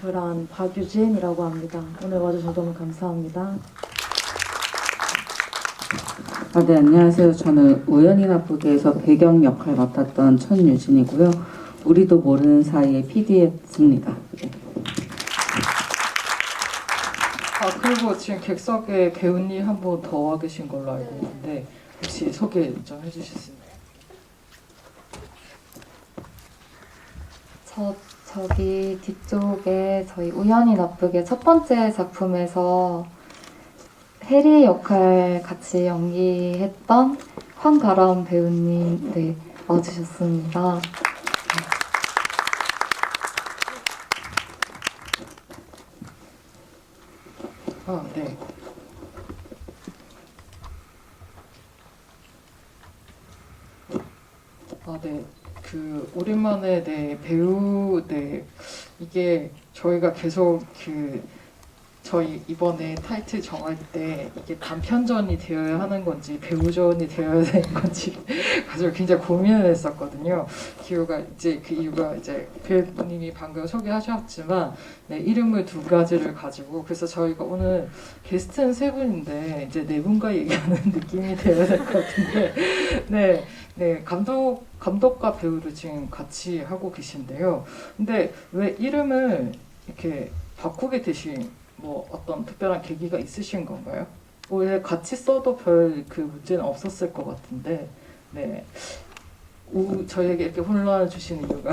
연출한 박유진이라고 합니다. 오늘 와주셔서 너무 감사합니다. 네, 안녕하세요. 저는 우연히 나쁘게에서 배경 역할 맡았던 천유진이고요. 우리도 모르는 사이에 PD였습니다. 네. 그리고 지금 객석에 배우님 한 분 더 와 계신 걸로 알고 있는데 혹시 소개 좀 해주시겠습니까? 저기 뒤쪽에 저희 우연히 나쁘게 첫 번째 작품에서 해리 역할 같이 연기했던 황가람 배우님 네, 와주셨습니다. 네. 네. 오랜만에 배우 이게 저희가 계속 저희 이번에 타이틀 정할 때 이게 단편전이 되어야 하는 건지 배우전이 되어야 되는 건지 가지고 굉장히 고민을 했었거든요. 그 이유가 이제 배우님이 방금 소개하셨지만 이름을 두 가지를 가지고 그래서 저희가 오늘 게스트는 세 분인데 이제 네 분과 얘기하는 느낌이 되어야 될 것 같은데 감독과 배우를 지금 같이 하고 계신데요. 근데 왜 이름을 이렇게 바꾸게 되신 어떤 특별한 계기가 있으신 건가요? 원래 같이 써도 별 문제는 없었을 것 같은데, 저희에게 이렇게 혼란을 주시는 이유가?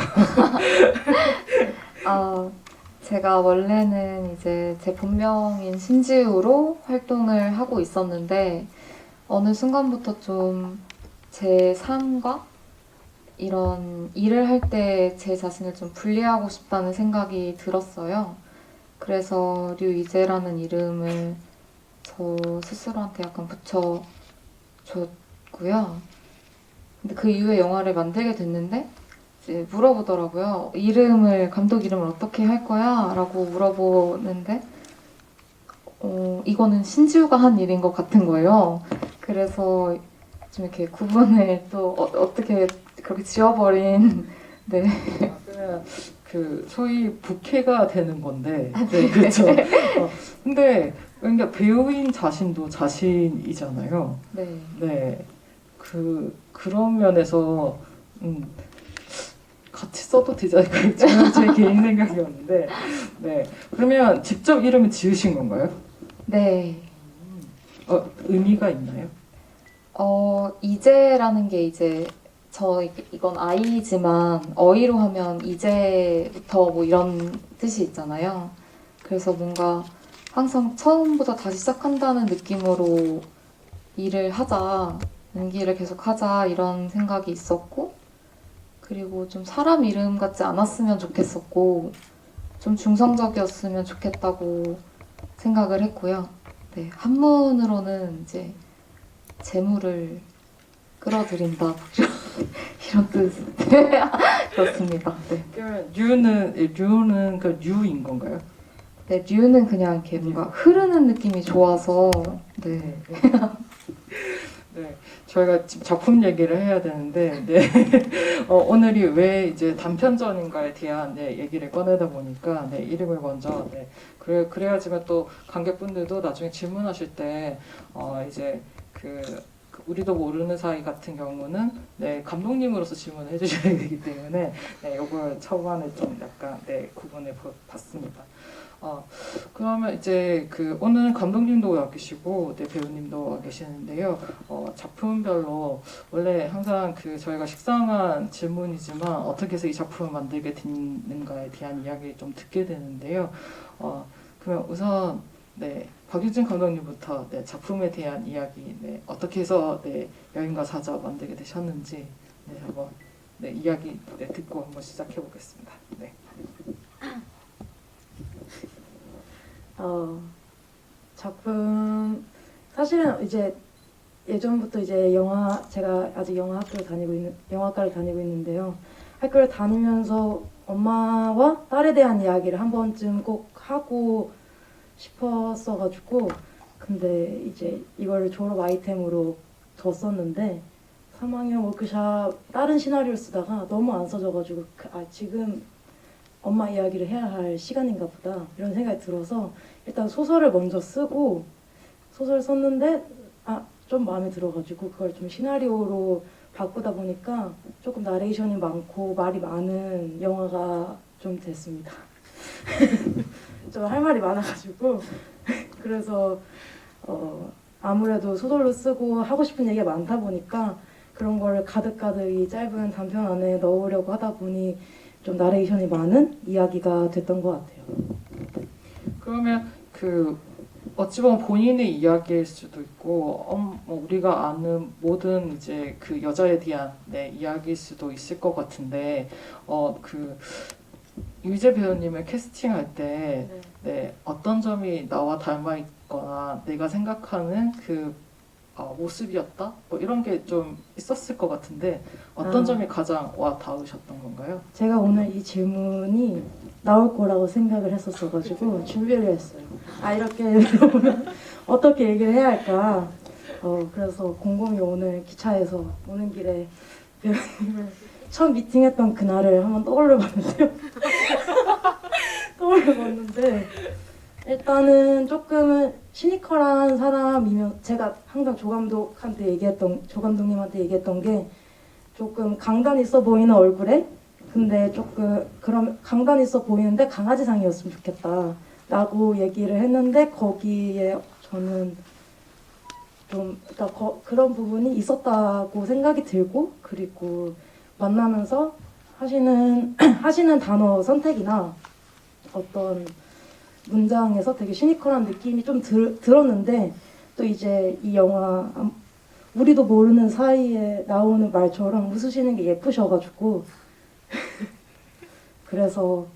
제가 원래는 이제 제 본명인 신지우로 활동을 하고 있었는데 어느 순간부터 좀 제 삶과 이런 일을 할 때 제 자신을 좀 분리하고 싶다는 생각이 들었어요. 그래서 류이재라는 이름을 저 스스로한테 약간 붙여줬고요. 근데 그 이후에 영화를 만들게 됐는데 이제 물어보더라고요. 감독 이름을 어떻게 할 거야? 라고 물어보는데 이거는 신지우가 한 일인 것 같은 거예요. 그래서 좀 이렇게 구분을 또 어떻게 그렇게 지워버린 네. 그러면 소위 부캐가 되는 건데, 그렇죠. 근데 그러니까 배우인 자신도 자신이잖아요. 네. 그런 면에서 같이 써도 되지 않을까 저는 제 개인 생각이었는데, 그러면 직접 이름을 지으신 건가요? 네. 의미가 있나요? 이제라는 게 이제 이건 아이지만 어휘로 하면 이제부터 뭐 이런 뜻이 있잖아요. 그래서 뭔가 항상 처음부터 다시 시작한다는 느낌으로 일을 하자, 연기를 계속 하자 이런 생각이 있었고, 그리고 좀 사람 이름 같지 않았으면 좋겠었고, 좀 중성적이었으면 좋겠다고 생각을 했고요. 네, 한문으로는 이제 재물을 끌어들인다 이런 뜻 그렇습니다. 네. 그러면 류는 류인 건가요? 네, 류는 그냥 이렇게 뭔가 흐르는 느낌이 좋아서 네. 저희가 지금 작품 얘기를 해야 되는데, 오늘이 왜 이제 단편전인가에 대한 얘기를 꺼내다 보니까 이름을 먼저 그래야지만 또 관객분들도 나중에 질문하실 때 이제 우리도 모르는 사이 같은 경우는 감독님으로서 질문을 해주셔야 되기 때문에 이걸 초반에 좀 약간 구분해 봤습니다. 그러면 이제 오늘 감독님도 와 계시고 배우님도 와 계시는데요. 작품별로 원래 항상 저희가 식상한 질문이지만 어떻게 해서 이 작품을 만들게 됐는가에 대한 이야기를 좀 듣게 되는데요. 그러면 우선 박유진 감독님부터 작품에 대한 이야기 어떻게 해서 여인과 사자 만들게 되셨는지 한번 이야기 듣고 한번 시작해 보겠습니다. 작품 사실은 이제 예전부터 이제 제가 아직 영화과를 다니고 있는데요. 학교를 다니면서 엄마와 딸에 대한 이야기를 한 번쯤 꼭 하고 싶었어가지고 근데 이제 이걸 졸업 아이템으로 뒀었는데 3학년 워크샵 다른 시나리오를 쓰다가 너무 안 써져가지고 지금 엄마 이야기를 해야 할 시간인가 보다 이런 생각이 들어서 일단 소설을 먼저 쓰고 소설 썼는데 좀 마음에 들어가지고 그걸 좀 시나리오로 바꾸다 보니까 조금 나레이션이 많고 말이 많은 영화가 좀 됐습니다. 좀 할 말이 많아가지고 그래서 아무래도 소설로 쓰고 하고 싶은 얘기가 많다 보니까 그런 거를 가득가득 이 짧은 단편 안에 넣으려고 하다 보니 좀 나레이션이 많은 이야기가 됐던 것 같아요. 그러면 어찌 보면 본인의 이야기일 수도 있고 뭐 우리가 아는 모든 이제 그 여자에 대한 이야기일 수도 있을 것 같은데 유희재 배우님을 캐스팅할 때 어떤 점이 나와 닮아 있거나 내가 생각하는 모습이었다? 뭐 이런 게 좀 있었을 것 같은데 어떤 점이 가장 와 닿으셨던 건가요? 제가 오늘 이 질문이 나올 거라고 생각을 했었어가지고 준비를 했어요. 이렇게 물어보면 어떻게 얘기를 해야 할까? 그래서 곰곰이 오늘 기차에서 오는 길에 배우님을 처음 미팅했던 그날을 한번 떠올려봤는데요. 떠올려봤는데 일단은 조금은 시니컬한 사람이면 제가 항상 조 감독님한테 얘기했던 게 조금 강단 있어 보이는 얼굴에 근데 조금 그럼 강단 있어 보이는데 강아지상이었으면 좋겠다 라고 얘기를 했는데 거기에 저는 좀 그런 부분이 있었다고 생각이 들고 그리고 만나면서 하시는 단어 선택이나 어떤 문장에서 되게 시니컬한 느낌이 좀 들었는데 또 이제 이 영화 우리도 모르는 사이에 나오는 말처럼 웃으시는 게 예쁘셔가지고 그래서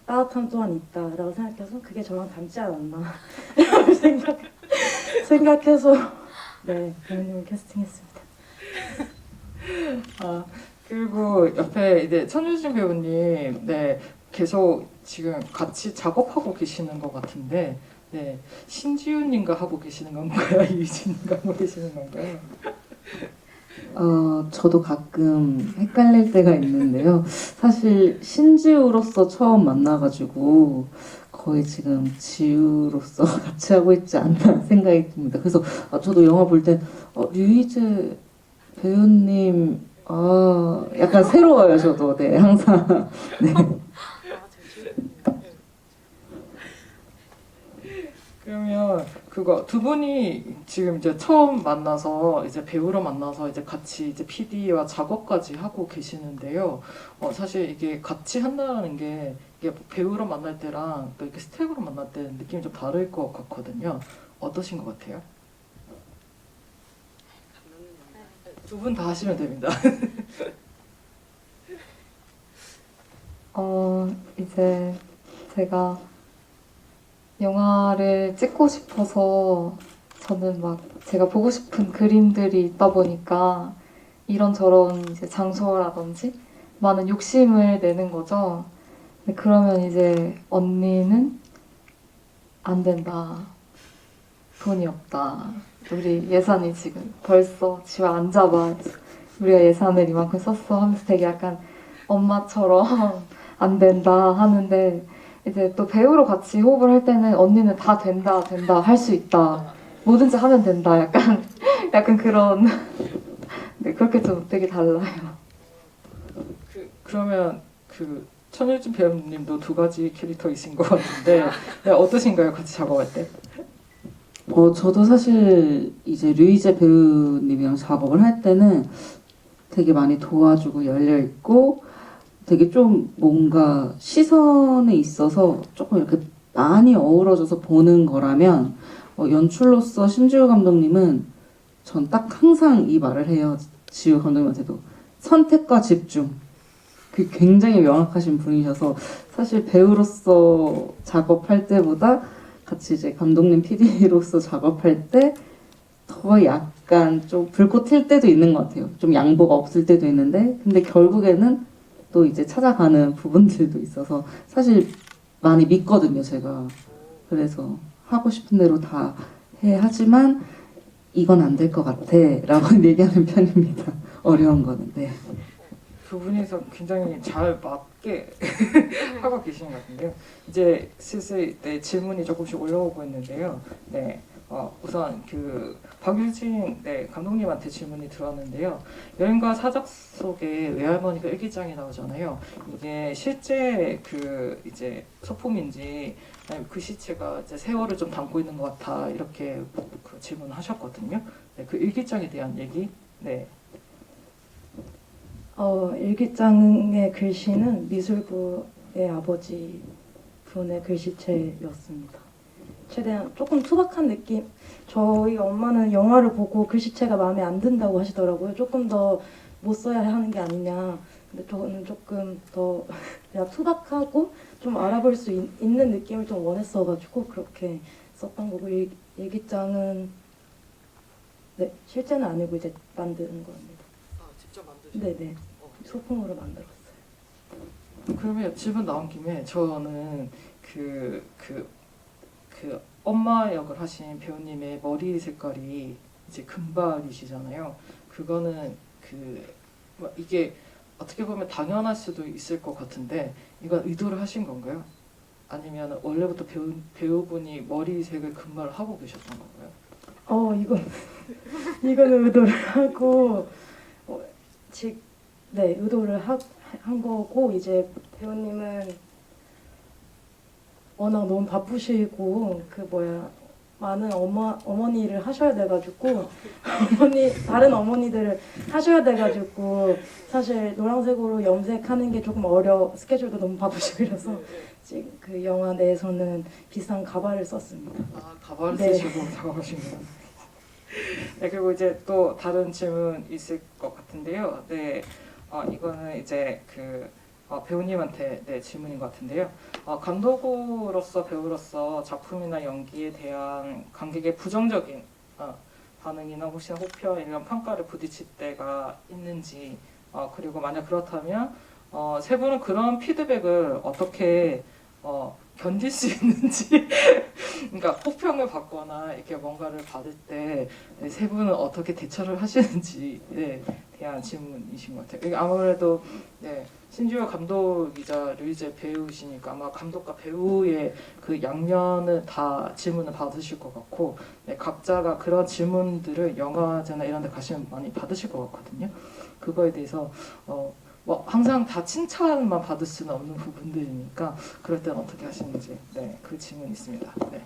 따뜻함 또한 있다라고 생각해서 그게 저랑 닮지 않았나 생각해서 배우님을 캐스팅했습니다. 그리고 옆에 이제 천유진 배우님 계속 지금 같이 작업하고 계시는 것 같은데 신지훈님과 하고 계시는 건가요? 유진님과 하고 계시는 건가요? 저도 가끔 헷갈릴 때가 있는데요. 사실 신지우로서 처음 만나가지고 거의 지금 지우로서 같이 하고 있지 않나 생각이 듭니다. 그래서 저도 영화 볼 때 류희재 배우님 약간 새로워요. 저도 항상 그러면 두 분이 지금 이제 처음 만나서 이제 배우로 만나서 이제 같이 이제 PD와 작업까지 하고 계시는데요. 사실 이게 같이 한다는 게 이게 배우로 만날 때랑 또 이렇게 스텝으로 만날 때 느낌이 좀 다를 것 같거든요. 어떠신 것 같아요? 두 분 다 하시면 됩니다. 이제 제가 영화를 찍고 싶어서 저는 막 제가 보고 싶은 그림들이 있다 보니까 이런저런 이제 장소라든지 많은 욕심을 내는 거죠. 근데 그러면 이제 언니는 안 된다. 돈이 없다. 우리 예산이 지금 벌써 지금 안 잡아. 우리가 예산을 이만큼 썼어 하면서 되게 약간 엄마처럼 안 된다 하는데 이제 또 배우로 같이 호흡을 할 때는 언니는 다 된다 할 수 있다 뭐든지 하면 된다 약간 그런 그렇게 좀 되게 달라요. 그러면 천유진 배우님도 두 가지 캐릭터이신 것 같은데 어떠신가요? 같이 작업할 때? 저도 사실 이제 류희재 배우님이랑 작업을 할 때는 되게 많이 도와주고 열려있고 되게 좀 뭔가 시선에 있어서 조금 이렇게 많이 어우러져서 보는 거라면 연출로서 신지우 감독님은 전 딱 항상 이 말을 해요. 지우 감독님한테도 선택과 집중 그 굉장히 명확하신 분이셔서 사실 배우로서 작업할 때보다 같이 이제 감독님 PD로서 작업할 때 더 약간 좀 불꽃 튈 때도 있는 것 같아요. 좀 양보가 없을 때도 있는데 근데 결국에는 또 이제 찾아가는 부분들도 있어서 사실 많이 믿거든요, 제가. 그래서 하고 싶은 대로 다 해 하지만 이건 안 될 것 같아 라고 얘기하는 편입니다. 어려운 거는. 두 분이서 굉장히 잘 맞게 하고 계신 것 같은데요. 이제 슬슬 네, 질문이 조금씩 올라오고 있는데요. 네, 우선 그 박유진 네, 감독님한테 질문이 들어왔는데요. 여행과 사작 속에 외할머니가 일기장에 나오잖아요. 이게 실제 그 이제 소품인지 아니면 그 시체가 이제 세월을 좀 담고 있는 것 같아 이렇게 그 질문을 하셨거든요. 네, 그 일기장에 대한 얘기. 네. 일기장의 글씨는 미술부의 아버지 분의 글씨체였습니다. 최대한 조금 투박한 느낌. 저희 엄마는 영화를 보고 글씨체가 마음에 안 든다고 하시더라고요. 조금 더 못 써야 하는 게 아니냐. 근데 저는 조금 더 그냥 투박하고 좀 알아볼 수 있는 느낌을 좀 원했어가지고 그렇게 썼던 거고 일기장은 네 실제는 아니고 이제 만드는 겁니다. 직접 만드신 네네 소품으로 만들었어요. 그러면 질문 나온 김에 저는 그 엄마 역을 하신 배우님의 머리 색깔이 이제 금발이시잖아요. 그거는 뭐 이게 어떻게 보면 당연할 수도 있을 것 같은데 이건 의도를 하신 건가요? 아니면 원래부터 배우분이 머리색을 금발을 하고 계셨던 건가요? 이거는 의도를 하고 네 의도를 한 거고 이제 배우님은 워낙 너무 바쁘시고 많은 어머니를 하셔야 돼가지고 다른 어머니들을 하셔야 돼가지고 사실 노란색으로 염색하는 게 조금 스케줄도 너무 바쁘시고 이래서 지금 그 영화 내에서는 비싼 가발을 썼습니다. 가발을 네. 쓰시고 작업하시네요. 네, 그리고 이제 또 다른 질문 있을 것 같은데요. 네, 이거는 이제 배우님한테 네, 질문인 것 같은데요. 감독으로서 배우로서 작품이나 연기에 대한 관객의 부정적인 반응이나 혹시나 혹평 이런 평가를 부딪힐 때가 있는지 그리고 만약 그렇다면 세 분은 그런 피드백을 어떻게 견딜 수 있는지 그러니까 혹평을 받거나 이렇게 뭔가를 받을 때 세 분은 어떻게 대처를 하시는지에 대한 질문이신 것 같아요. 이게 아무래도 네, 신지호 감독이자 류이재 배우시니까 아마 감독과 배우의 그 양면은 다 질문을 받으실 것 같고 네, 각자가 그런 질문들을 영화제나 이런 데 가시면 많이 받으실 것 같거든요. 그거에 대해서 뭐 항상 다 칭찬만 받을 수는 없는 부분들이니까 그럴 때는 어떻게 하시는지 네, 그 질문이 있습니다. 네.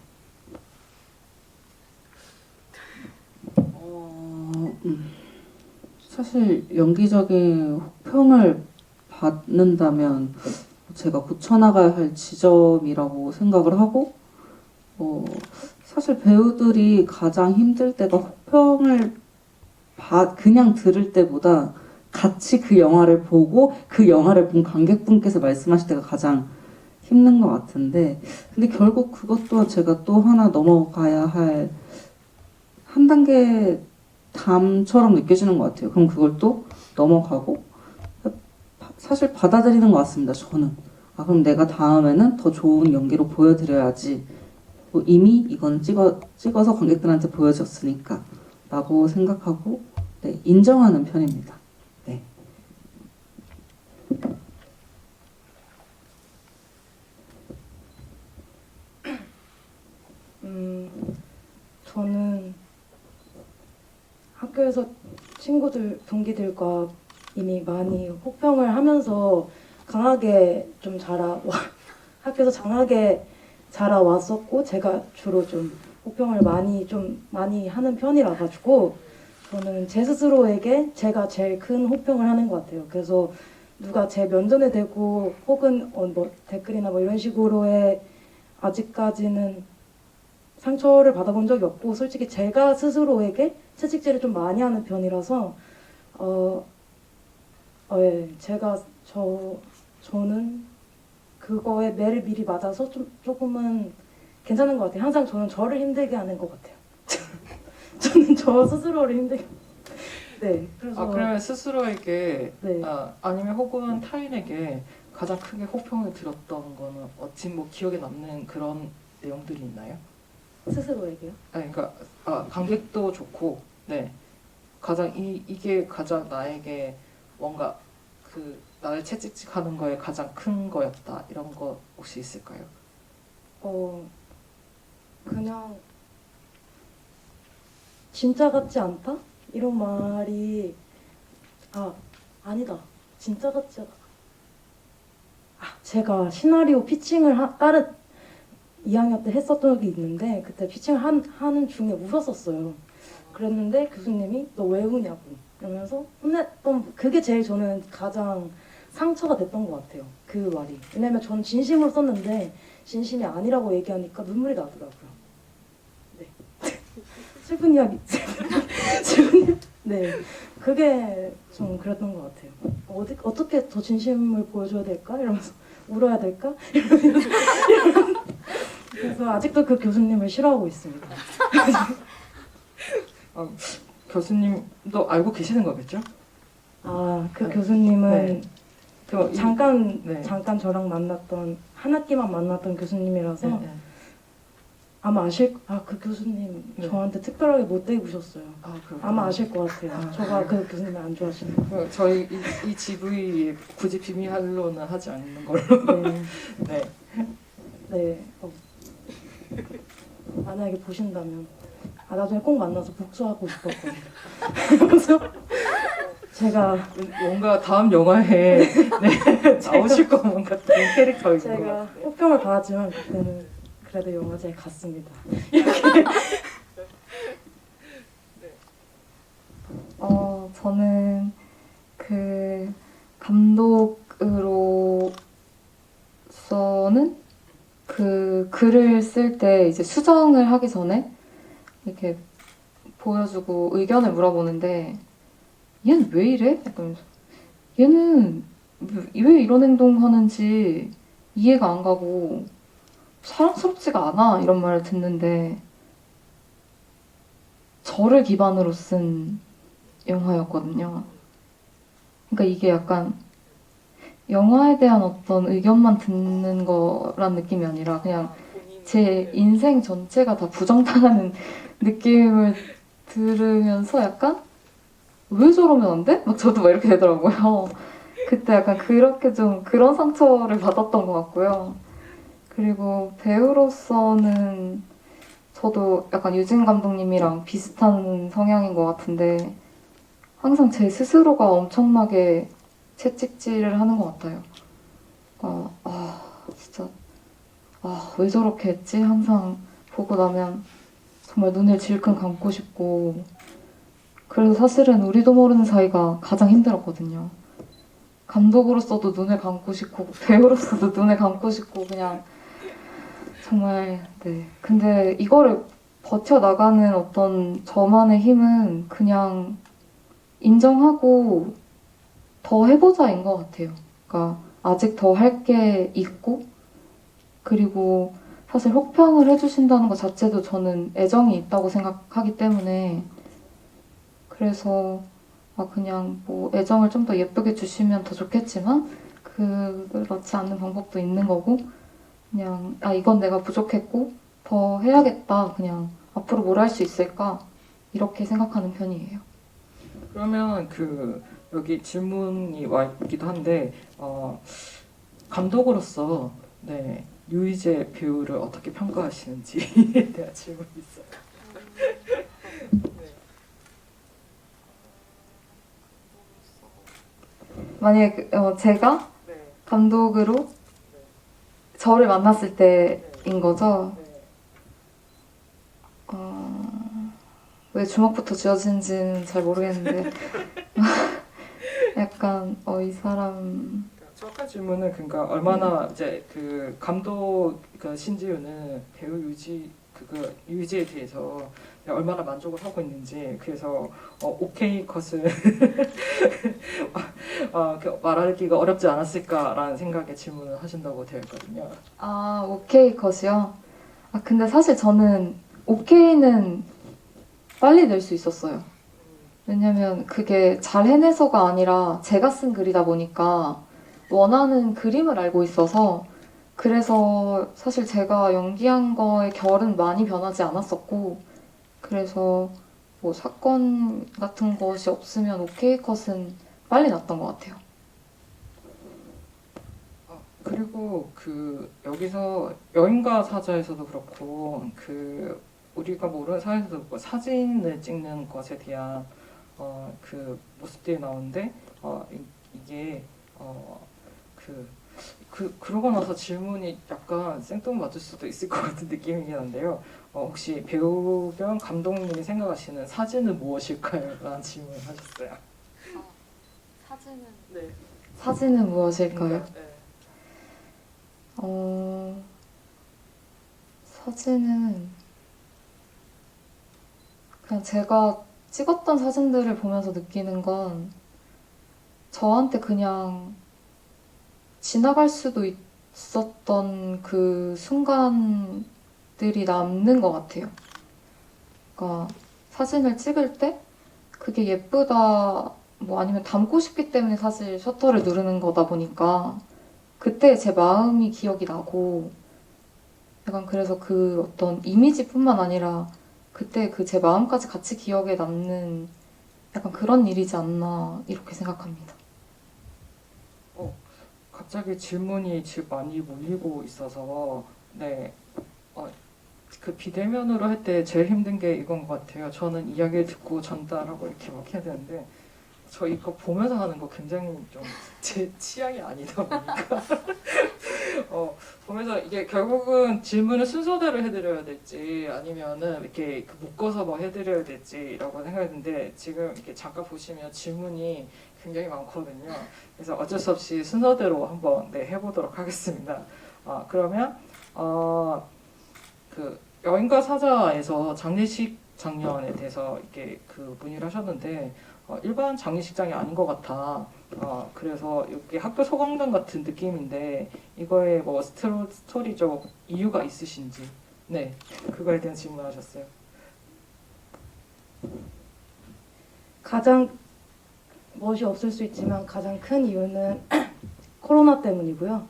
사실 연기적인 혹평을 받는다면 제가 고쳐나가야 할 지점이라고 생각을 하고 사실 배우들이 가장 힘들 때가 혹평을 그냥 들을 때보다 같이 그 영화를 보고 그 영화를 본 관객분께서 말씀하실 때가 가장 힘든 것 같은데 근데 결국 그것도 제가 또 하나 넘어가야 할 한 단계 담처럼 느껴지는 것 같아요. 그럼 그걸 또 넘어가고 사실 받아들이는 것 같습니다. 저는 그럼 내가 다음에는 더 좋은 연기로 보여드려야지 이미 이건 찍어서 관객들한테 보여줬으니까 라고 생각하고 네, 인정하는 편입니다. 네. 저는 학교에서 동기들과 이미 많이 혹평을 하면서 강하게 좀 학교에서 강하게 자라왔었고 제가 주로 좀 혹평을 많이 하는 편이라 가지고 저는 제 스스로에게 제가 제일 큰 혹평을 하는 것 같아요. 그래서 누가 제 면전에 대고 혹은 뭐 댓글이나 뭐 이런 식으로의 아직까지는 상처를 받아본 적이 없고 솔직히 제가 스스로에게 채찍질을 좀 많이 하는 편이라서 예, 저는 그거에 매를 미리 맞아서 조금은 괜찮은 것 같아요. 항상 저는 저를 힘들게 하는 것 같아요. 저는 저 스스로를 힘들게. 네. 그래서 그러면 스스로에게 네. 아니면 혹은 타인에게 가장 크게 혹평을 들었던 거는 뭐 기억에 남는 그런 내용들이 있나요? 스스로에게요? 그러니까 관객도 좋고 네 가장 이게 가장 나에게 뭔가 그 나를 채찍질하는 거에 가장 큰 거였다 이런 거 혹시 있을까요? 그냥 진짜 같지 않다? 이런 말이 아니다. 진짜 같지 않다. 제가 시나리오 피칭을 다른 2학년 때 했었던 적이 있는데 그때 피칭을 하는 중에 울었었어요. 그랬는데 교수님이 너 왜 우냐고 이러면서 혼냈던 그게 제일 저는 가장 상처가 됐던 것 같아요. 그 말이. 왜냐면 전 진심으로 썼는데 진심이 아니라고 얘기하니까 눈물이 나더라고요. 네. 슬픈 이야기. 네. 그게 좀 그랬던 것 같아요. 어떻게 더 진심을 보여줘야 될까? 이러면서 울어야 될까? 이러면서 그래서 아직도 그 교수님을 싫어하고 있습니다. 교수님도 알고 계시는 거겠죠? 그 교수님은 네. 그럼 잠깐 네. 저랑 만났던 한 학기만 만났던 교수님이라서 네. 아마 그 교수님 네. 저한테 특별하게 못되게 구셨어요. 그렇구나. 아마 아실 것 같아요. 저가 그 교수님을 안 좋아하시는 거. 저희 이 GV에 굳이 비밀로는 하지 않는 걸로. 네. 네. 네. 만약에 보신다면 나중에 꼭 만나서 복수하고 싶었거든요. 그래서 제가 뭔가 다음 영화에 네, 나오실 것만 같은 캐릭터인 것 제가 같아요. 호평을 받았지만 그때는 그래도 영화제에 갔습니다. 저는 그 감독으로서는 그 글을 쓸 때 이제 수정을 하기 전에 이렇게 보여주고 의견을 물어보는데 얘는 왜 이래? 약간 얘는 왜 이런 행동하는지 이해가 안 가고 사랑스럽지가 않아 이런 말을 듣는데 저를 기반으로 쓴 영화였거든요. 그러니까 이게 약간 영화에 대한 어떤 의견만 듣는 거란 느낌이 아니라 그냥 제 인생 전체가 다 부정당하는 느낌을 들으면서 약간 왜 저러면 안 돼? 막 저도 막 이렇게 되더라고요. 그때 약간 그렇게 좀 그런 상처를 받았던 것 같고요. 그리고 배우로서는 저도 약간 유진 감독님이랑 비슷한 성향인 것 같은데 항상 제 스스로가 엄청나게 채찍질을 하는 것 같아요. 진짜 왜 저렇게 했지? 항상 보고 나면 정말 눈을 질끈 감고 싶고 그래서 사실은 우리도 모르는 사이가 가장 힘들었거든요. 감독으로서도 눈을 감고 싶고 배우로서도 눈을 감고 싶고 그냥 정말 네. 근데 이거를 버텨나가는 어떤 저만의 힘은 그냥 인정하고 더 해보자인 것 같아요. 그러니까 아직 더 할 게 있고 그리고 사실 혹평을 해주신다는 것 자체도 저는 애정이 있다고 생각하기 때문에 그래서 그냥 뭐 애정을 좀 더 예쁘게 주시면 더 좋겠지만 그렇지 않는 방법도 있는 거고 그냥 이건 내가 부족했고 더 해야겠다 그냥 앞으로 뭘 할 수 있을까 이렇게 생각하는 편이에요. 그러면 여기 질문이 와 있기도 한데 감독으로서 네, 유희재 배우를 어떻게 평가하시는지에 대한 질문이 있어요. 만약에 제가 감독으로 저를 만났을 때인 거죠. 왜 주먹부터 쥐어지는지는 잘 모르겠는데 약간 이 사람 첫 번째 질문은 그러니까 얼마나 이제 그 감독 신지유는 배우 유지에 대해서 얼마나 만족을 하고 있는지 그래서 오케이 컷을 말하기가 어렵지 않았을까라는 생각에 질문을 하신다고 되어 있거든요. 오케이 컷이요? 근데 사실 저는 오케이는 빨리 낼 수 있었어요. 왜냐면 그게 잘 해내서가 아니라 제가 쓴 글이다 보니까 원하는 그림을 알고 있어서 그래서 사실 제가 연기한 거의 결은 많이 변하지 않았었고 그래서 뭐 사건 같은 것이 없으면 오케이 컷은 빨리 났던 것 같아요. 그리고 그 여기서 여인과 사자에서도 그렇고 그 우리가 모르는 사회에서도 그렇고 사진을 찍는 것에 대한 그 모습들이 나오는데 이게 그러고 나서 질문이 약간 생뚱맞을 수도 있을 것 같은 느낌이긴 한데요. 혹시 배우 겸 감독님이 생각하시는 사진은 무엇일까요? 라는 질문을 하셨어요. 사진은 네. 사진은 무엇일까요? 네. 사진은 그냥 제가 찍었던 사진들을 보면서 느끼는 건 저한테 그냥 지나갈 수도 있었던 그 순간들이 남는 것 같아요. 그러니까 사진을 찍을 때 그게 예쁘다 뭐 아니면 담고 싶기 때문에 사실 셔터를 누르는 거다 보니까 그때 제 마음이 기억이 나고 약간 그래서 그 어떤 이미지뿐만 아니라 그때 그 제 마음까지 같이 기억에 남는 약간 그런 일이지 않나 이렇게 생각합니다. 갑자기 질문이 지금 많이 몰리고 있어서 네. 그 비대면으로 할 때 제일 힘든 게 이건 것 같아요. 저는 이야기를 듣고 전달하고 이렇게 막 해야 되는데 저 이거 보면서 하는 거 굉장히 좀 제 취향이 아니다 보니까 보면서 이게 결국은 질문을 순서대로 해드려야 될지 아니면은 이렇게 묶어서 뭐 해드려야 될지라고 생각했는데 지금 이렇게 잠깐 보시면 질문이 굉장히 많거든요. 그래서 어쩔 수 없이 순서대로 한번 해보도록 하겠습니다. 그러면 그 여인과 사자에서 장례식 장면에 대해서 이렇게 그 문의를 하셨는데 일반 장례식장이 아닌 것 같아. 그래서 이게 학교 소강전 같은 느낌인데 이거에 뭐 스토리적 이유가 있으신지 네 그거에 대한 질문하셨어요. 가장 멋이 없을 수 있지만 가장 큰 이유는 코로나 때문이고요.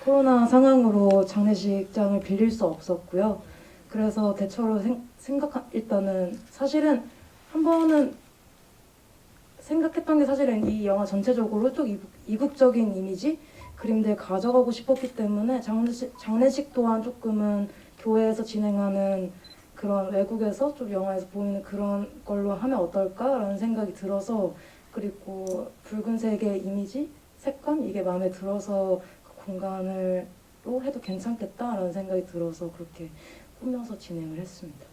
코로나 상황으로 장례식장을 빌릴 수 없었고요. 그래서 대처로 일단은 사실은 한 번은 생각했던 게 사실은 이 영화 전체적으로 좀 이국적인 이미지 그림들 가져가고 싶었기 때문에 장례식 또한 조금은 교회에서 진행하는 그런 외국에서 좀 영화에서 보이는 그런 걸로 하면 어떨까라는 생각이 들어서 그리고 붉은색의 이미지, 색감 이게 마음에 들어서 그 공간으로 해도 괜찮겠다라는 생각이 들어서 그렇게 꾸며서 진행을 했습니다.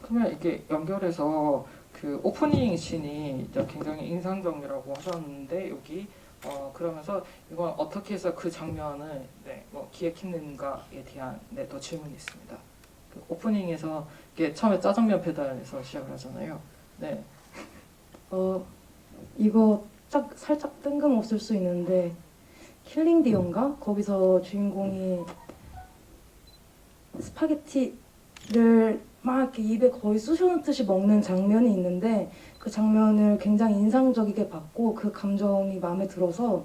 그러면 이렇게 연결해서 그 오프닝 씬이 굉장히 인상적이라고 하셨는데 여기 그러면서 이건 어떻게 해서 그 장면을 뭐 기획했는가에 대한 또 질문이 있습니다. 그 오프닝에서 이게 처음에 짜장면 배달에서 시작을 하잖아요. 네. 이거 살짝 뜬금없을 수 있는데 킬링 디어인가? 거기서 주인공이 스파게티를 막 이렇게 입에 거의 쑤셔넣듯이 먹는 장면이 있는데 그 장면을 굉장히 인상적이게 봤고 그 감정이 마음에 들어서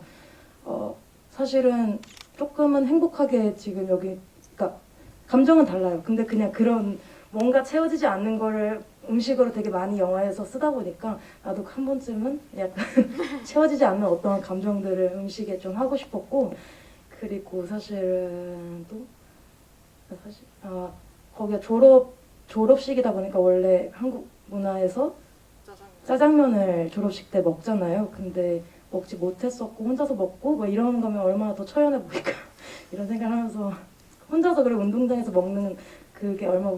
사실은 조금은 행복하게 지금 여기 그러니까 감정은 달라요. 근데 그냥 그런 뭔가 채워지지 않는 거를 음식으로 되게 많이 영화에서 쓰다 보니까 나도 한 번쯤은 약간 채워지지 않는 어떤 감정들을 음식에 좀 하고 싶었고 그리고 사실은 또 사실 거기가 졸업식이다 보니까 원래 한국 문화에서 짜장면을 졸업식 때 먹잖아요. 근데 먹지 못했었고 혼자서 먹고 뭐 이러는 거면 얼마나 더 처연해 보일까 이런 생각을 하면서 혼자서 그래 운동장에서 먹는 그게 얼마나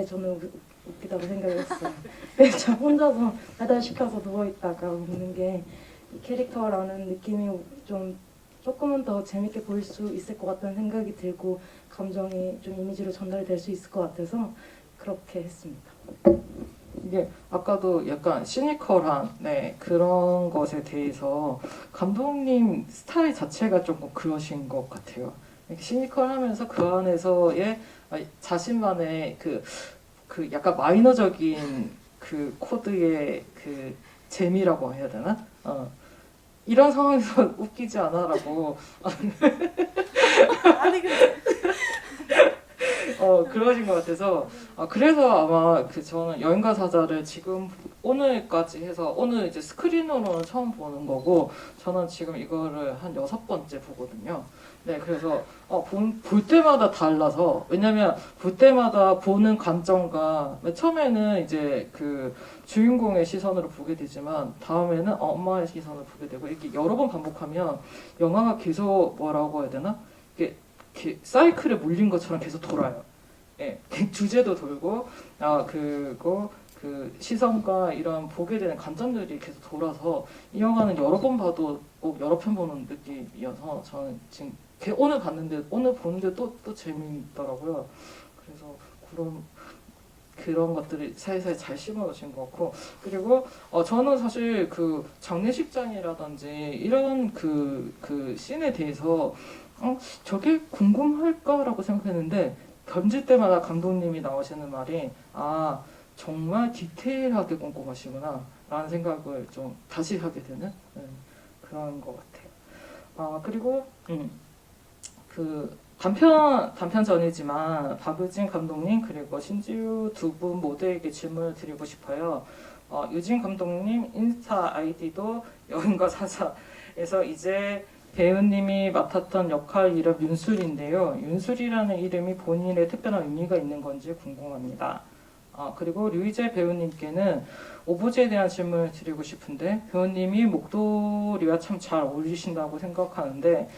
저는 웃기다고 생각을 했어요. 그래서 혼자서 배달시켜서 누워있다가 먹는 게 이 캐릭터라는 느낌이 좀 조금은 더 재밌게 보일 수 있을 것 같다는 생각이 들고 감정이 좀 이미지로 전달이 될 수 있을 것 같아서 그렇게 했습니다. 이게 아까도 약간 시니컬한 그런 것에 대해서 감독님 스타일 자체가 조금 그러신 것 같아요. 시니컬하면서 그 안에서의 자신만의 그 약간 마이너적인 그 코드의 그 재미라고 해야 되나? 이런 상황에서 웃기지 않아라고 그러신 것 같아서 그래서 아마 저는 여인과 사자를 지금 오늘까지 해서 오늘 이제 스크린으로는 처음 보는 거고 저는 지금 이거를 한 6번째 보거든요. 네, 그래서 볼 때마다 달라서 왜냐면 볼 때마다 보는 관점과 맨 처음에는 이제 그 주인공의 시선으로 보게 되지만 다음에는 엄마의 시선을 보게 되고 이렇게 여러 번 반복하면 영화가 계속 뭐라고 해야 되나? 이렇게 사이클에 물린 것처럼 계속 돌아요. 예, 주제도 돌고 그거 그 시선과 이런 보게 되는 관점들이 계속 돌아서 이 영화는 여러 번 봐도 꼭 여러 편 보는 느낌이어서 저는 지금 오늘 봤는데 오늘 보는데 또 재미있더라고요. 그래서 그런 것들이 사이사이 잘 심어놓으신 것 같고 그리고 저는 사실 그 장례식장이라든지 이런 그 씬에 대해서 저게 궁금할까라고 생각했는데 던질 때마다 감독님이 나오시는 말이 정말 디테일하게 꼼꼼하시구나 라는 생각을 좀 다시 하게 되는 그런 것 같아요. 그리고 그 단편전이지만 박유진 감독님 그리고 신지우 두 분 모두에게 질문을 드리고 싶어요. 유진 감독님 인스타 아이디도 여인과 사자에서 이제 배우님이 맡았던 역할 이름 윤술인데요. 윤술이라는 이름이 본인의 특별한 의미가 있는 건지 궁금합니다. 그리고 류희재 배우님께는 오브제에 대한 질문을 드리고 싶은데 배우님이 목도리와 참 잘 어울리신다고 생각하는데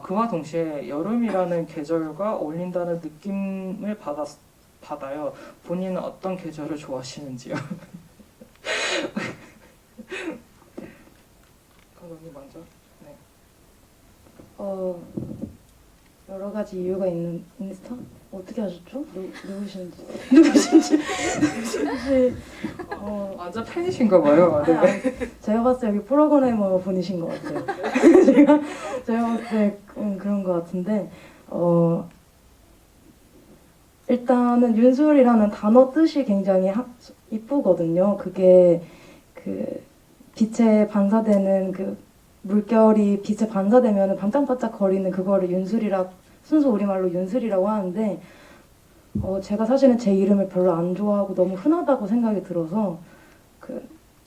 그와 동시에 여름이라는 계절과 어울린다는 느낌을 받아요. 본인은 어떤 계절을 좋아하시는지요? 감독님 먼저. 네. 여러 가지 이유가 있는 인스타? 어떻게 하셨죠? 누구신지. 완전 팬이신가 봐요. 네. 제가 봤을 때 여기 프로그래머 분이신 것 같아요. 제가 봤을 때 그런 것 같은데 일단은 윤술이라는 단어 뜻이 굉장히 이쁘거든요. 그게 그 빛에 반사되는 그 물결이 빛에 반사되면 반짝반짝 거리는 그거를 순수 우리말로 윤술이라고 하는데 제가 사실은 제 이름을 별로 안 좋아하고 너무 흔하다고 생각이 들어서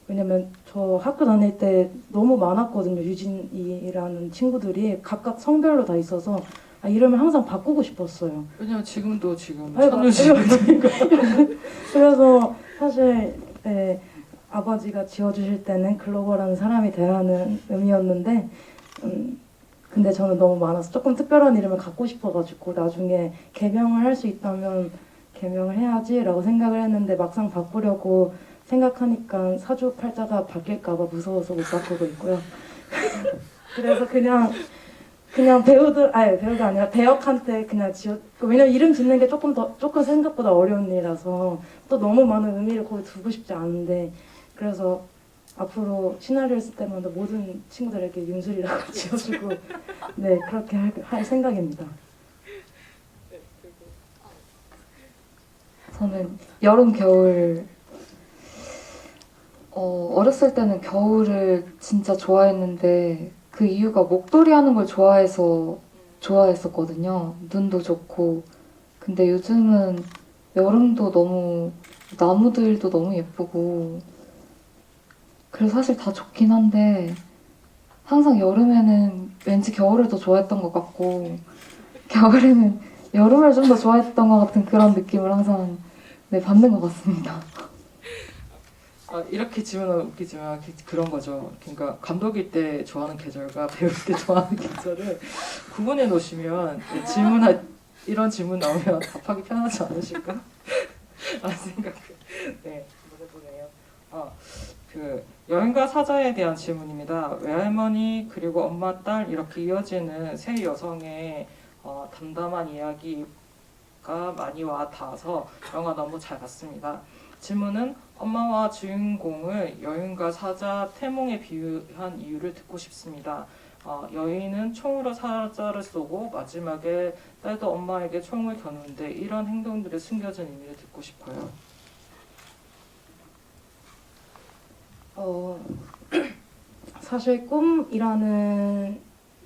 왜냐면 저 학교 다닐 때 너무 많았거든요. 유진이라는 친구들이 각각 성별로 다 있어서 이름을 항상 바꾸고 싶었어요. 왜냐면 지금도 지금 천유진이니까. 그래서 사실 아버지가 지어주실 때는 글로벌한 사람이 되라는 의미였는데 근데 저는 너무 많아서 조금 특별한 이름을 갖고 싶어가지고 나중에 개명을 할 수 있다면 개명을 해야지라고 생각을 했는데 막상 바꾸려고 생각하니까 사주팔자가 바뀔까봐 무서워서 못 바꾸고 있고요. 그래서 그냥 배우가 아니라 배역한테 그냥 왜냐면 이름 짓는 게 조금 생각보다 어려운 일이라서 또 너무 많은 의미를 거기 두고 싶지 않은데 그래서 앞으로 시나리오 쓸 때마다 모든 친구들에게 윤술이라고 지어주고 네 그렇게 할 생각입니다. 저는 여름, 겨울 어렸을 때는 겨울을 진짜 좋아했는데 그 이유가 목도리 하는 걸 좋아해서 좋아했었거든요. 눈도 좋고. 근데 요즘은 여름도 너무 나무들도 너무 예쁘고 그래서 사실 다 좋긴 한데 항상 여름에는 왠지 겨울을 더 좋아했던 것 같고 겨울에는 여름을 좀 더 좋아했던 것 같은 그런 느낌을 항상 받는 것 같습니다. 이렇게 질문하면 웃기지만 그런 거죠. 그러니까 감독일 때 좋아하는 계절과 배우일 때 좋아하는 계절을 구분해 놓으시면 이런 질문 나오면 답하기 편하지 않으실까? 라는 생각을 해보네요. 그 여인과 사자에 대한 질문입니다. 외할머니 그리고 엄마 딸 이렇게 이어지는 세 여성의 담담한 이야기가 많이 와 닿아서 영화 너무 잘 봤습니다. 질문은 엄마와 주인공을 여인과 사자 태몽에 비유한 이유를 듣고 싶습니다. 여인은 총으로 사자를 쏘고 마지막에 딸도 엄마에게 총을 겨누는데 이런 행동들의 숨겨진 의미를 듣고 싶어요. 사실 꿈이라는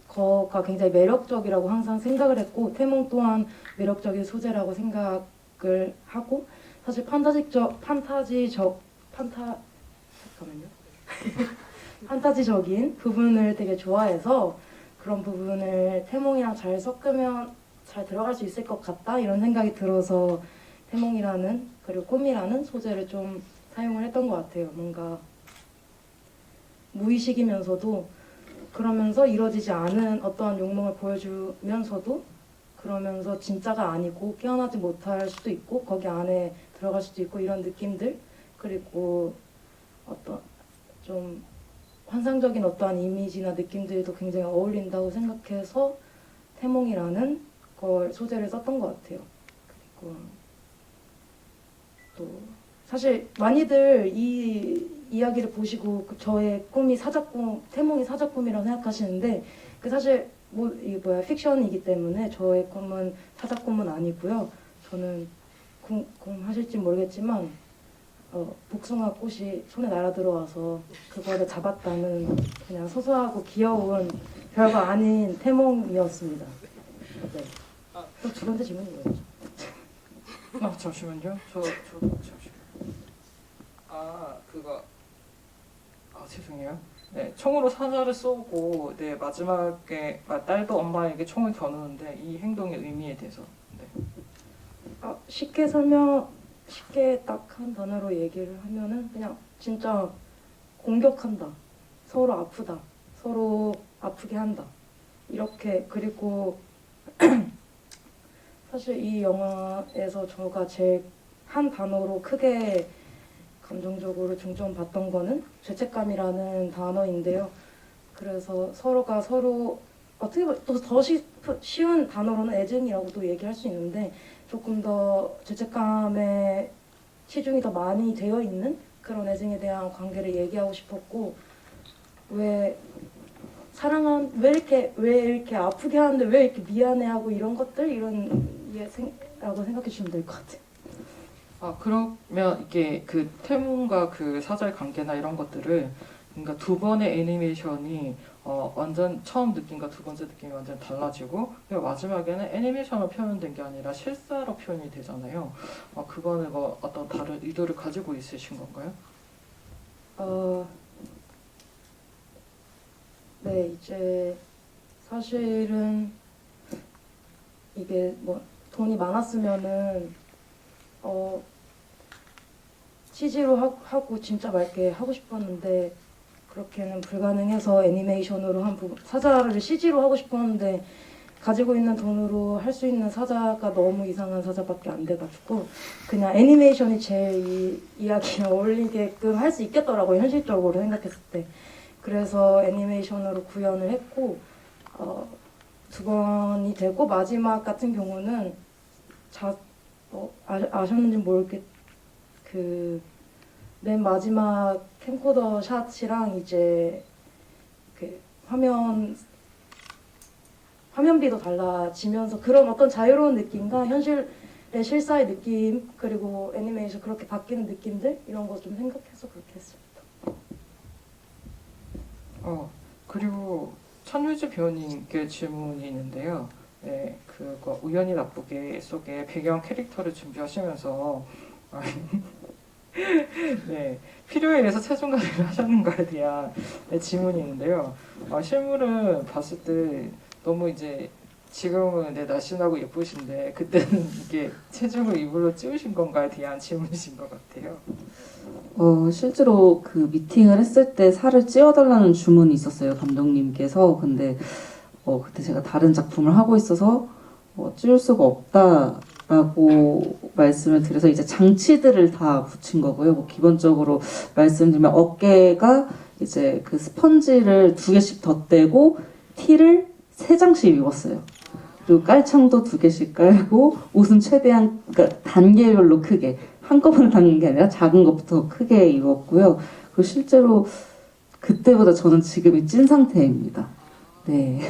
거가 굉장히 매력적이라고 항상 생각을 했고 태몽 또한 매력적인 소재라고 생각을 하고 사실 판타지적 잠깐만요. 판타지적인 부분을 되게 좋아해서 그런 부분을 태몽이랑 잘 섞으면 잘 들어갈 수 있을 것 같다 이런 생각이 들어서 태몽이라는 그리고 꿈이라는 소재를 좀 사용을 했던 것 같아요. 뭔가 무의식이면서도 그러면서 이루어지지 않은 어떠한 욕망을 보여주면서도 그러면서 진짜가 아니고 깨어나지 못할 수도 있고 거기 안에 들어갈 수도 있고 이런 느낌들 그리고 어떤 좀 환상적인 어떠한 이미지나 느낌들도 굉장히 어울린다고 생각해서 태몽이라는 걸 소재를 썼던 것 같아요. 그리고 또 사실 많이들 이 이야기를 보시고 저의 꿈이 사자꿈, 태몽이 사자꿈이라고 생각하시는데 그 사실 뭐 이게 뭐야 픽션이기 때문에 저의 꿈은 사자꿈은 아니고요. 저는 꿈 하실지 모르겠지만 복숭아 꽃이 손에 날아 들어와서 그거를 잡았다는 그냥 소소하고 귀여운 별거 아닌 태몽이었습니다. 네. 그럼 두 번째 질문이 뭐였죠? 잠시만요. 저도 잠시만요. 그거 죄송해요. 네, 총으로 사자를 쏘고 네 마지막에 딸도 엄마에게 총을 겨누는데 이 행동의 의미에 대해서 네. 쉽게 딱 한 단어로 얘기를 하면은 그냥 진짜 공격한다. 서로 아프다. 서로 아프게 한다. 이렇게 그리고 사실 이 영화에서 저가 제일 한 단어로 크게 감정적으로 중점받던 거는 죄책감이라는 단어인데요. 그래서 서로가 서로 어떻게 보면 또 더 쉬운 단어로는 애증이라고도 얘기할 수 있는데 조금 더 죄책감에 치중이 더 많이 되어 있는 그런 애증에 대한 관계를 얘기하고 싶었고 왜 왜 이렇게 아프게 하는데 왜 이렇게 미안해하고 이런 것들 라고 생각해 주시면 될 것 같아요. 그러면 이게 그 태몽과 그 사자의 관계나 이런 것들을 그러니까 두 번의 애니메이션이 완전 처음 느낌과 두 번째 느낌이 완전 달라지고 그리고 마지막에는 애니메이션으로 표현된 게 아니라 실사로 표현이 되잖아요. 그거는 뭐 어떤 다른 의도를 가지고 있으신 건가요? 네, 이제 사실은 이게 뭐 돈이 많았으면은 CG로 하고 진짜 맑게 하고 싶었는데 그렇게는 불가능해서 애니메이션으로 한 부분 사자를 CG로 하고 싶었는데 가지고 있는 돈으로 할 수 있는 사자가 너무 이상한 사자밖에 안 돼가지고 그냥 애니메이션이 제일 이야기에 어울리게끔 할 수 있겠더라고요 현실적으로 생각했을 때. 그래서 애니메이션으로 구현을 했고 두 번이 되고 마지막 같은 경우는 아셨는지 모르겠 맨 마지막 캠코더 샷이랑 이제 그 화면비도 달라지면서 그런 어떤 자유로운 느낌과 현실의 실사의 느낌 그리고 애니메이션 그렇게 바뀌는 느낌들 이런 거 좀 생각해서 그렇게 했습니다. 그리고 천유주 배우님께 질문이 있는데요. 네, 그거 우연히 나쁘게 속에 배경 캐릭터를 준비하시면서 네, 필요에 의해서 체중 관리를 하셨는가에 대한 질문이 있는데요. 실물은 봤을 때 너무 이제 지금은 날씬하고 예쁘신데 그때는 이게 체중을 이불로 찌우신 건가에 대한 질문이신 것 같아요. 실제로 그 미팅을 했을 때 살을 찌워달라는 주문이 있었어요, 감독님께서. 근데 그때 제가 다른 작품을 하고 있어서 찌울 수가 없다라고 말씀을 드려서 이제 장치들을 다 붙인 거고요. 뭐 기본적으로 말씀드리면 어깨가 이제 그 스펀지를 2개씩 덧대고 티를 3장씩 입었어요. 그리고 깔창도 2개씩 깔고 옷은 최대한 그러니까 단계별로 크게 한꺼번에 닿는 게 아니라 작은 것부터 크게 입었고요. 그리고 실제로 그때보다 저는 지금이 찐 상태입니다. 네.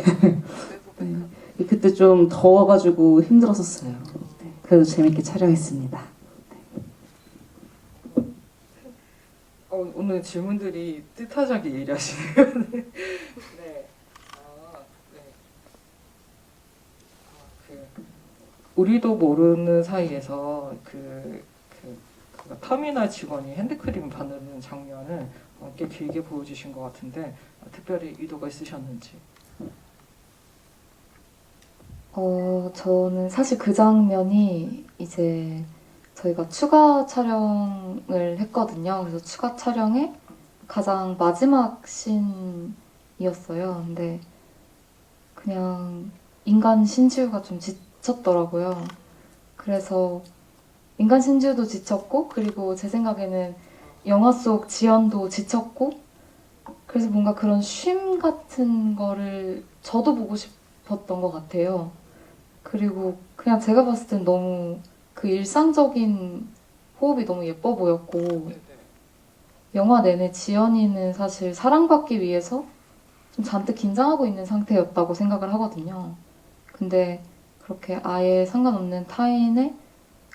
네. 그때 좀 더워가지고 힘들었었어요. 네. 그래도 재밌게 촬영했습니다. 오늘 질문들이 뜻하자게 예리하시네요. 네. 네. 우리도 모르는 사이에서 그 터미널 직원이 핸드크림 바르는 장면을 꽤 길게 보여주신 것 같은데 특별히 의도가 있으셨는지. 저는 사실 그 장면이 이제 저희가 추가 촬영을 했거든요. 그래서 추가 촬영의 가장 마지막 씬이었어요. 근데 그냥 인간 신지우가 좀 지쳤더라고요. 그래서 인간 신지우도 지쳤고, 그리고 제 생각에는 영화 속 지연도 지쳤고, 그래서 뭔가 그런 쉼 같은 거를 저도 보고 싶었던 것 같아요. 그리고 그냥 제가 봤을 땐 너무 그 일상적인 호흡이 너무 예뻐 보였고, 영화 내내 지연이는 사실 사랑받기 위해서 좀 잔뜩 긴장하고 있는 상태였다고 생각을 하거든요. 근데 그렇게 아예 상관없는 타인의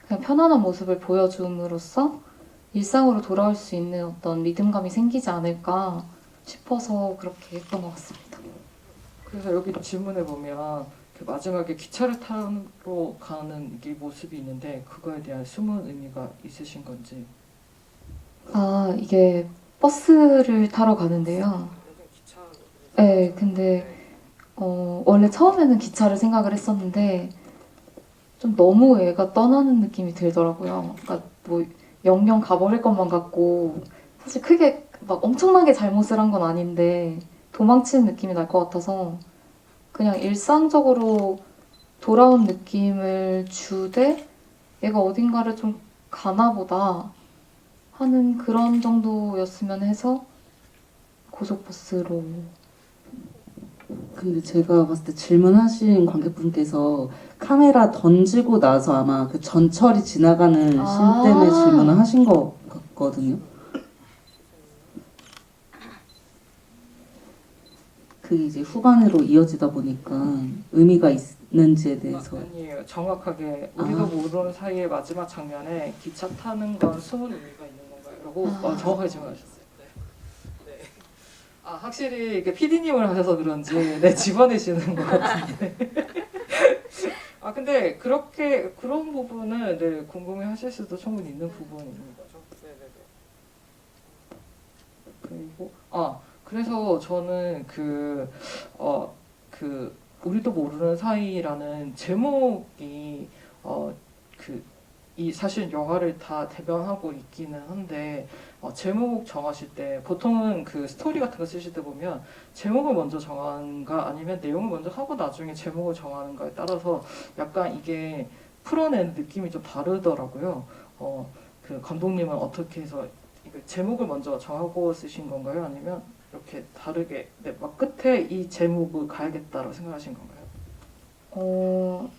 그냥 편안한 모습을 보여줌으로써 일상으로 돌아올 수 있는 어떤 리듬감이 생기지 않을까 싶어서 그렇게 했던 것 같습니다. 그래서 여기 질문에 보면 그 마지막에 기차를 타러 가는 이 모습이 있는데 그거에 대한 숨은 의미가 있으신 건지. 이게 버스를 타러 가는데요. 네, 근데 원래 처음에는 기차를 생각을 했었는데 좀 너무 애가 떠나는 느낌이 들더라고요. 그러니까 뭐 영영 가버릴 것만 같고 사실 크게 막 엄청나게 잘못을 한 건 아닌데 도망치는 느낌이 날 것 같아서 그냥 일상적으로 돌아온 느낌을 주되 얘가 어딘가를 좀 가나 보다 하는 그런 정도였으면 해서 고속버스로. 근데 제가 봤을 때 질문하신 관객분께서 카메라 던지고 나서 아마 그 전철이 지나가는 씬 때문에 질문을 하신 것 같거든요. 그게 이제 후반으로 이어지다 보니까 의미가 있는지에 대해서. 아니에요. 정확하게 우리도 모르는 사이에 마지막 장면에 기차 타는 건 숨은 의미가 있는 건가요? 라고 정확하게 질문하셨어요. 네. 확실히 이게 PD님을 하셔서 그런지 집어내시는 것 같은데. 근데 그런 부분은 궁금해하실 수도 충분히 있는 부분인 거죠. 그리고 그래서 저는 우리도 모르는 사이라는 제목이 이 사실 영화를 다 대변하고 있기는 한데 제목 정하실 때 보통은 그 스토리 같은 거 쓰실 때 보면 제목을 먼저 정하는가 아니면 내용을 먼저 하고 나중에 제목을 정하는가에 따라서 약간 이게 풀어내는 느낌이 좀 다르더라고요. 그 감독님은 어떻게 해서 제목을 먼저 정하고 쓰신 건가요? 아니면 이렇게 다르게 막 끝에 이 제목을 가야겠다라고 생각하신 건가요?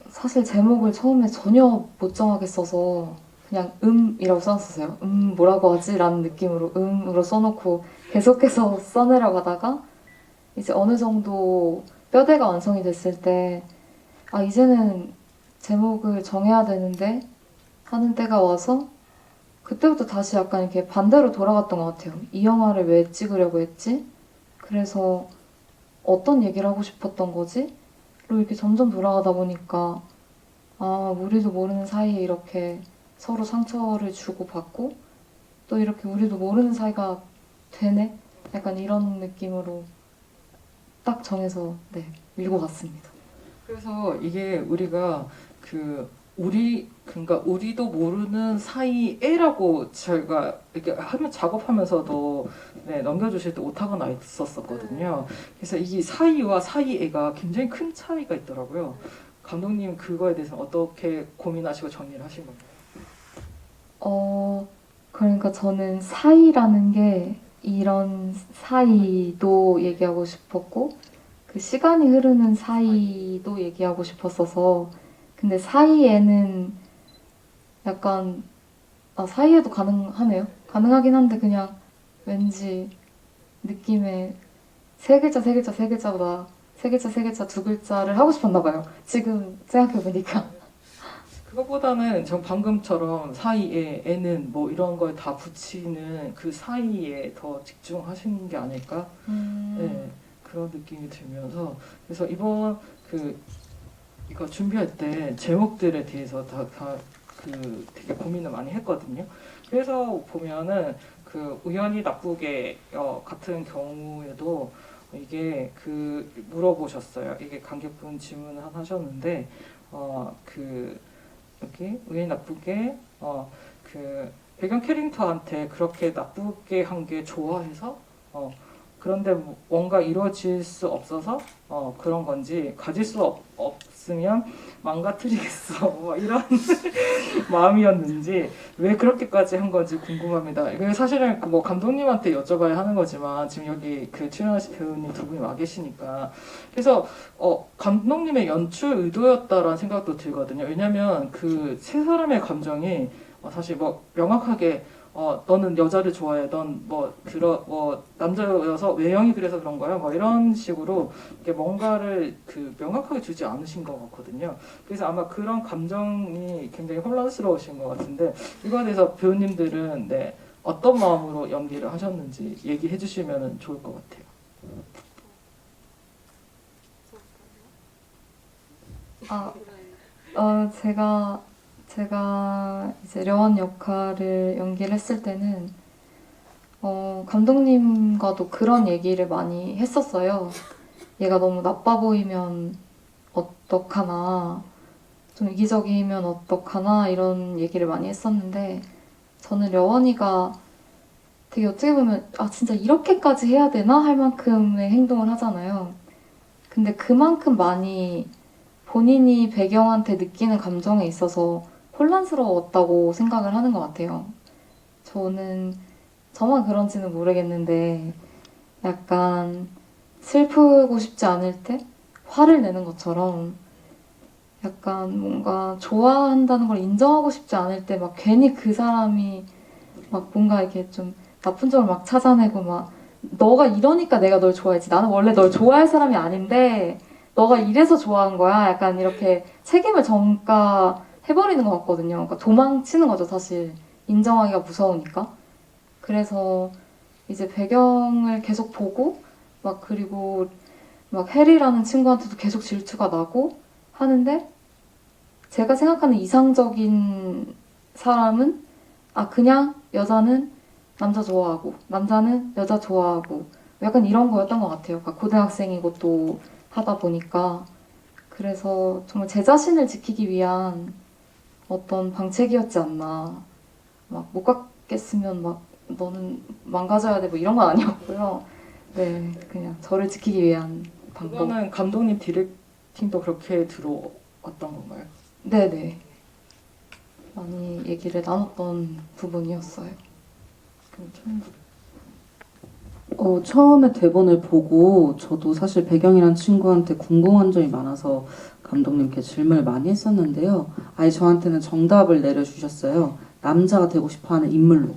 사실 제목을 처음에 전혀 못 정하겠어서 그냥 이라고 써놨었어요. 뭐라고 하지? 라는 느낌으로 으로 써놓고 계속해서 써내려가다가 이제 어느 정도 뼈대가 완성이 됐을 때 이제는 제목을 정해야 되는데 하는 때가 와서 그때부터 다시 약간 이렇게 반대로 돌아갔던 것 같아요. 이 영화를 왜 찍으려고 했지? 그래서 어떤 얘기를 하고 싶었던 거지? 로 이렇게 점점 돌아가다 보니까 우리도 모르는 사이에 이렇게 서로 상처를 주고받고 또 이렇게 우리도 모르는 사이가 되네? 약간 이런 느낌으로 딱 정해서 밀고 갔습니다. 그래서 이게 우리가 그러니까 우리도 모르는 사이에라고 저희가 이렇게 작업하면서도 넘겨주실 때 오타가 나 있었었거든요. 그래서 이 사이와 사이에가 굉장히 큰 차이가 있더라고요. 감독님 그거에 대해서 어떻게 고민하시고 정리를 하신 건가요? 그러니까 저는 사이라는 게 이런 사이도 얘기하고 싶었고 그 시간이 흐르는 사이도 얘기하고 싶었어서 근데 사이에는 약간 사이에도 가능하네요. 가능하긴 한데 그냥 왠지 느낌에 세 글자보다 세 글자 두 글자를 하고 싶었나 봐요. 지금 생각해보니까. 그것보다는 전 방금처럼 사이에 에는 뭐 이런 걸 다 붙이는 그 사이에 더 집중하시는 게 아닐까? 그런 느낌이 들면서 그래서 이번 이거 준비할 때 제목들에 대해서 다 그 되게 고민을 많이 했거든요. 그래서 보면은 그 우연히 나쁘게 같은 경우에도 이게 그 물어보셨어요. 이게 관객분 질문을 하셨는데 그 여기 우연히 나쁘게 그 배경 캐릭터한테 그렇게 나쁘게 한 게 좋아해서 그런데 뭔가 이루어질 수 없어서 그런 건지 가질 수 없으면 망가뜨리겠어 뭐 이런 마음이었는지 왜 그렇게까지 한 건지 궁금합니다. 이게 사실은 그뭐 감독님한테 여쭤봐야 하는 거지만 지금 여기 그 출연하신 배우님 두 분이 와 계시니까 그래서 감독님의 연출 의도였다라는 생각도 들거든요. 왜냐하면 그 세 사람의 감정이 사실 뭐 명확하게 너는 여자를 좋아해. 넌 뭐 남자여서 외형이 그래서 그런 거야. 뭐 이런 식으로 이렇게 뭔가를 그 명확하게 주지 않으신 것 같거든요. 그래서 아마 그런 감정이 굉장히 혼란스러우신 것 같은데 이거에 대해서 배우님들은 네, 어떤 마음으로 연기를 하셨는지 얘기해 주시면 좋을 것 같아요. 제가 이제 려원 역할을 연기를 했을 때는 감독님과도 그런 얘기를 많이 했었어요. 얘가 너무 나빠 보이면 어떡하나, 좀 이기적이면 어떡하나 이런 얘기를 많이 했었는데 저는 려원이가 되게 어떻게 보면 진짜 이렇게까지 해야 되나 할 만큼의 행동을 하잖아요. 근데 그만큼 많이 본인이 배경한테 느끼는 감정에 있어서 혼란스러웠다고 생각을 하는 것 같아요. 저만 그런지는 모르겠는데 약간 슬프고 싶지 않을 때 화를 내는 것처럼 약간 뭔가 좋아한다는 걸 인정하고 싶지 않을 때 막 괜히 그 사람이 막 뭔가 이렇게 좀 나쁜 점을 막 찾아내고 막 너가 이러니까 내가 널 좋아했지. 나는 원래 널 좋아할 사람이 아닌데 너가 이래서 좋아한 거야. 약간 이렇게 책임을 전가해버리는 것 같거든요. 그러니까 도망치는 거죠, 사실. 인정하기가 무서우니까. 그래서 이제 배경을 계속 보고 그리고 해리라는 친구한테도 계속 질투가 나고 하는데 제가 생각하는 이상적인 사람은 그냥 여자는 남자 좋아하고 남자는 여자 좋아하고 약간 이런 거였던 것 같아요. 그러니까 고등학생이고 또 하다 보니까 그래서 정말 제 자신을 지키기 위한 어떤 방책이었지 않나. 못 갖겠으면 너는 망가져야 돼 뭐 이런 건 아니었고요. 네, 그냥 저를 지키기 위한 방법. 그거는 감독님 디렉팅도 그렇게 들어왔던 건가요? 네네. 많이 얘기를 나눴던 부분이었어요. 처음에 대본을 보고 저도 사실 배경이란 친구한테 궁금한 점이 많아서 감독님께 질문을 많이 했었는데요. 아예 저한테는 정답을 내려주셨어요. 남자가 되고 싶어하는 인물로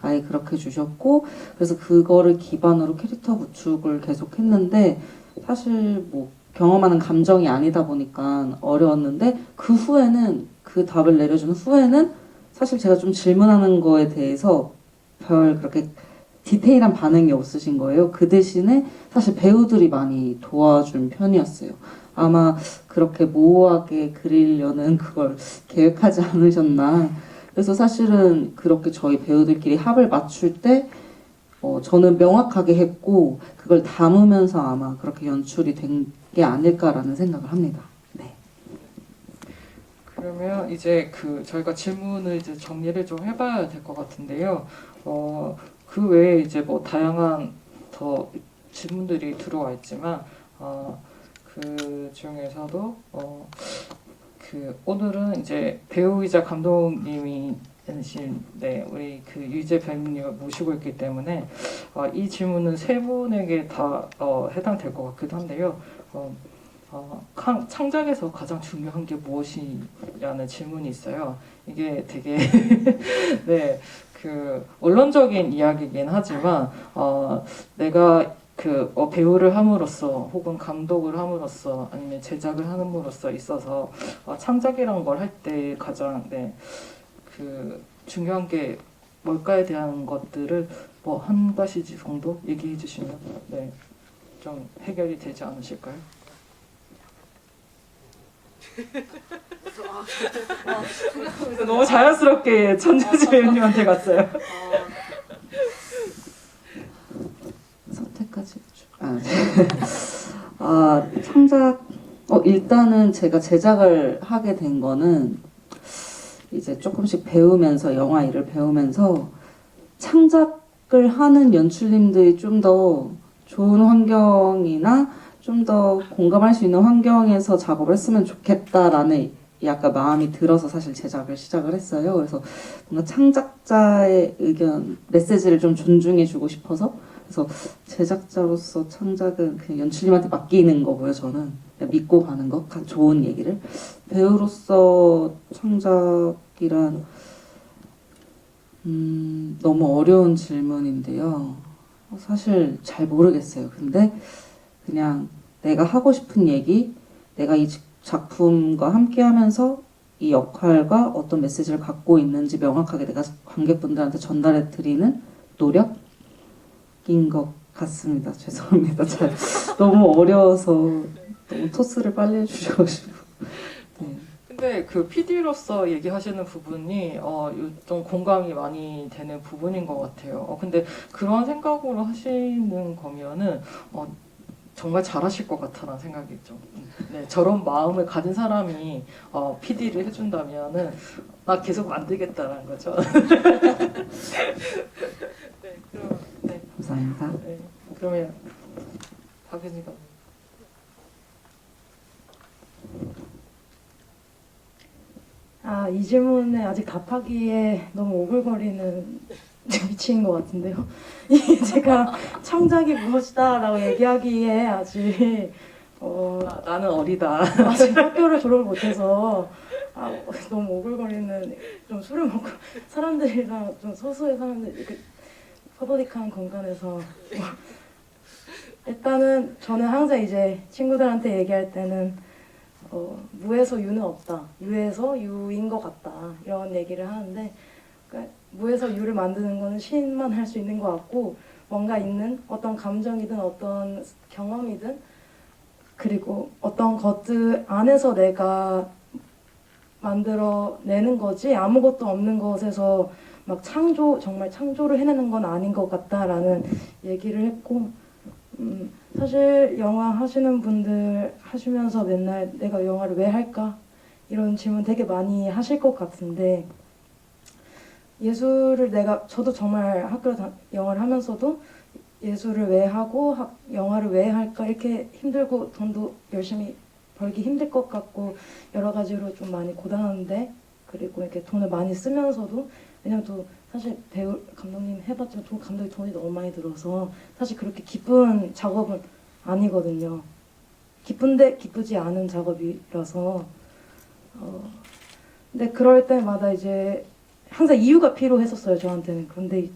아예 그렇게 주셨고 그래서 그거를 기반으로 캐릭터 구축을 계속 했는데 사실 경험하는 감정이 아니다 보니까 어려웠는데 그 후에는 그 답을 내려준 후에는 사실 제가 좀 질문하는 거에 대해서 별 그렇게 디테일한 반응이 없으신 거예요. 그 대신에 사실 배우들이 많이 도와준 편이었어요. 아마 그렇게 모호하게 그리려는 그걸 계획하지 않으셨나. 그래서 사실은 그렇게 저희 배우들끼리 합을 맞출 때 저는 명확하게 했고 그걸 담으면서 아마 그렇게 연출이 된 게 아닐까라는 생각을 합니다. 네. 그러면 이제 저희가 질문을 이제 정리를 좀 해봐야 될 것 같은데요. 그 외에 이제 다양한 더 질문들이 들어와 있지만 그 중에서도 오늘은 이제 배우이자 감독님이 네, 우리 유재 배우님을 모시고 있기 때문에 이 질문은 세 분에게 다 해당될 것 같기도 한데요. 창작에서 가장 중요한 게 무엇이냐는 질문이 있어요. 이게 되게 네, 원론적인 이야기이긴 하지만 내가 배우를 함으로써 혹은 감독을 함으로써 아니면 제작을 함으로써 있어서 창작이란 걸 할 때 가장 중요한 게 뭘까에 대한 것들을 한 가지 정도 얘기해 주시면 좀 해결이 되지 않으실까요? 너무 자연스럽게 전재재 배우님한테 갔어요. 선택까지 창작 일단은 제가 제작을 하게 된 거는 이제 조금씩 배우면서 영화 일을 배우면서 창작을 하는 연출님들이 좀 더 좋은 환경이나 좀 더 공감할 수 있는 환경에서 작업을 했으면 좋겠다라는 약간 마음이 들어서 사실 제작을 시작을 했어요. 그래서 뭔가 창작자의 의견, 메시지를 좀 존중해주고 싶어서 그래서 제작자로서 창작은 그냥 연출님한테 맡기는 거고요. 저는 그냥 믿고 가는 거, 좋은 얘기를. 배우로서 창작이란 너무 어려운 질문인데요. 사실 잘 모르겠어요. 근데 그냥 내가 하고 싶은 얘기, 내가 이 작품과 함께하면서 이 역할과 어떤 메시지를 갖고 있는지 명확하게 내가 관객분들한테 전달해 드리는 노력인 것 같습니다. 죄송합니다. 잘 너무 어려워서 너무 토스를 빨리 해주셔가지고. 네. 근데 그 PD로서 얘기하시는 부분이 좀 공감이 많이 되는 부분인 것 같아요. 근데 그런 생각으로 하시는 거면은 정말 잘하실 것 같다는 생각이 좀. 네, 저런 마음을 가진 사람이 PD를 해준다면은 나 계속 만들겠다는 거죠. 네, 네, 감사합니다. 네. 그러면 박혜진가. 이 질문에 아직 답하기에 너무 오글거리는 위치인 것 같은데요. 이게 제가 창작이 무엇이다라고 얘기하기에 아직 나는 어리다. 아직 학교를 졸업을 못해서 너무 오글거리는, 좀 술을 먹고 사람들이랑 좀 소수의 사람들 이렇게 퍼블릭한 공간에서 일단은 저는 항상 이제 친구들한테 얘기할 때는 무에서 유는 없다, 유에서 유인 것 같다, 이런 얘기를 하는데, 그러니까 무에서 유를 만드는 거는 신만 할 수 있는 것 같고, 뭔가 있는 어떤 감정이든 어떤 경험이든 그리고 어떤 것들 안에서 내가 만들어내는 거지, 아무것도 없는 것에서 막 정말 창조를 해내는 건 아닌 것 같다라는 얘기를 했고, 사실 영화 하시는 분들 하시면서 맨날 내가 영화를 왜 할까? 이런 질문 되게 많이 하실 것 같은데, 예술을 저도 정말 영화를 하면서도 예술을 왜 하고 영화를 왜 할까 이렇게 힘들고 돈도 열심히 벌기 힘들 것 같고 여러 가지로 좀 많이 고단한데, 그리고 이렇게 돈을 많이 쓰면서도, 왜냐면 또 사실 감독님 해봤지만 감독이 돈이 너무 많이 들어서 사실 그렇게 기쁜 작업은 아니거든요. 기쁜데 기쁘지 않은 작업이라서 근데 그럴 때마다 이제 항상 이유가 필요했었어요, 저한테는. 그런데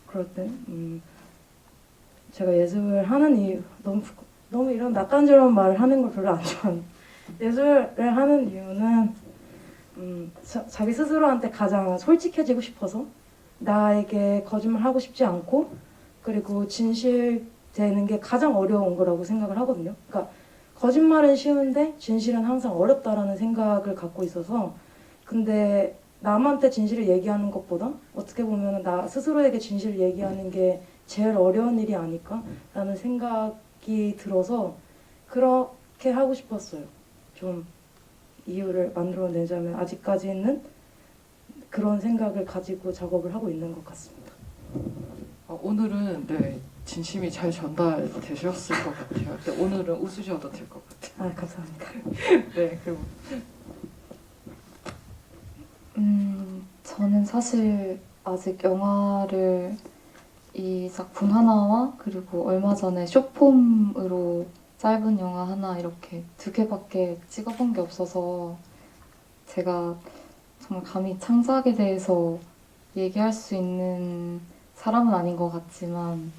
그럴 때 제가 예술을 하는 이유, 너무 이런 낯간지러운 말을 하는 걸 별로 안 좋아해요. 예술을 하는 이유는 자기 스스로한테 가장 솔직해지고 싶어서, 나에게 거짓말 하고 싶지 않고, 그리고 진실되는 게 가장 어려운 거라고 생각을 하거든요. 그러니까 거짓말은 쉬운데 진실은 항상 어렵다라는 생각을 갖고 있어서, 근데 남한테 진실을 얘기하는 것보다 어떻게 보면 나 스스로에게 진실을 얘기하는 게 제일 어려운 일이 아닐까라는 생각이 들어서 그렇게 하고 싶었어요. 좀 이유를 만들어내자면 아직까지는 그런 생각을 가지고 작업을 하고 있는 것 같습니다. 오늘은 네, 진심이 잘 전달되셨을 것 같아요. 근데 오늘은 웃으셔도 될 것 같아요. 감사합니다. 네, 그리고 저는 사실 아직 영화를 이 작품 하나와 그리고 얼마 전에 숏폼으로 짧은 영화 하나 이렇게 2개밖에 찍어본 게 없어서 제가 정말 감히 창작에 대해서 얘기할 수 있는 사람은 아닌 것 같지만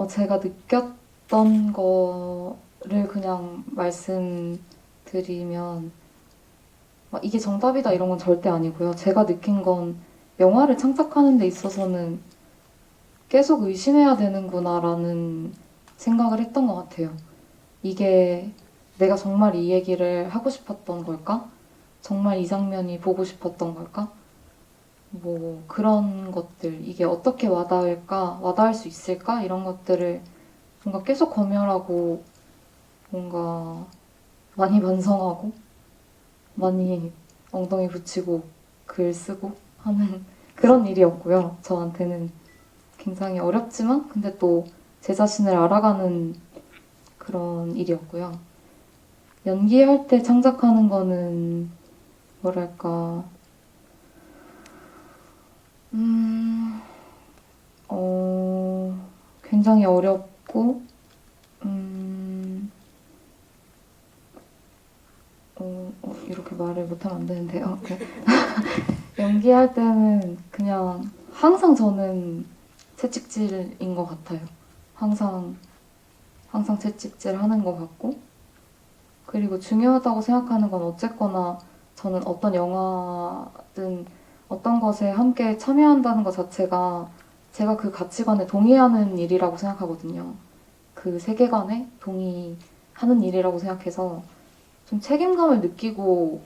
제가 느꼈던 거를 그냥 말씀드리면 막 이게 정답이다 이런 건 절대 아니고요. 제가 느낀 건 영화를 창작하는 데 있어서는 계속 의심해야 되는구나라는 생각을 했던 것 같아요. 이게 내가 정말 이 얘기를 하고 싶었던 걸까? 정말 이 장면이 보고 싶었던 걸까? 뭐 그런 것들, 이게 어떻게 와닿을까? 와닿을 수 있을까? 이런 것들을 뭔가 계속 검열하고 뭔가 많이 반성하고 많이 엉덩이 붙이고 글 쓰고 하는 그런 일이었고요. 저한테는 굉장히 어렵지만 근데 또 제 자신을 알아가는 그런 일이었고요. 연기할 때 창작하는 거는 뭐랄까 굉장히 어렵고 이렇게 말을 못하면 안 되는데요. 연기할 때는 그냥 항상 저는 채찍질인 것 같아요. 항상 채찍질 하는 것 같고 그리고 중요하다고 생각하는 건 어쨌거나 저는 어떤 영화든 어떤 것에 함께 참여한다는 것 자체가 제가 그 가치관에 동의하는 일이라고 생각하거든요. 그 세계관에 동의하는 일이라고 생각해서 좀 책임감을 느끼고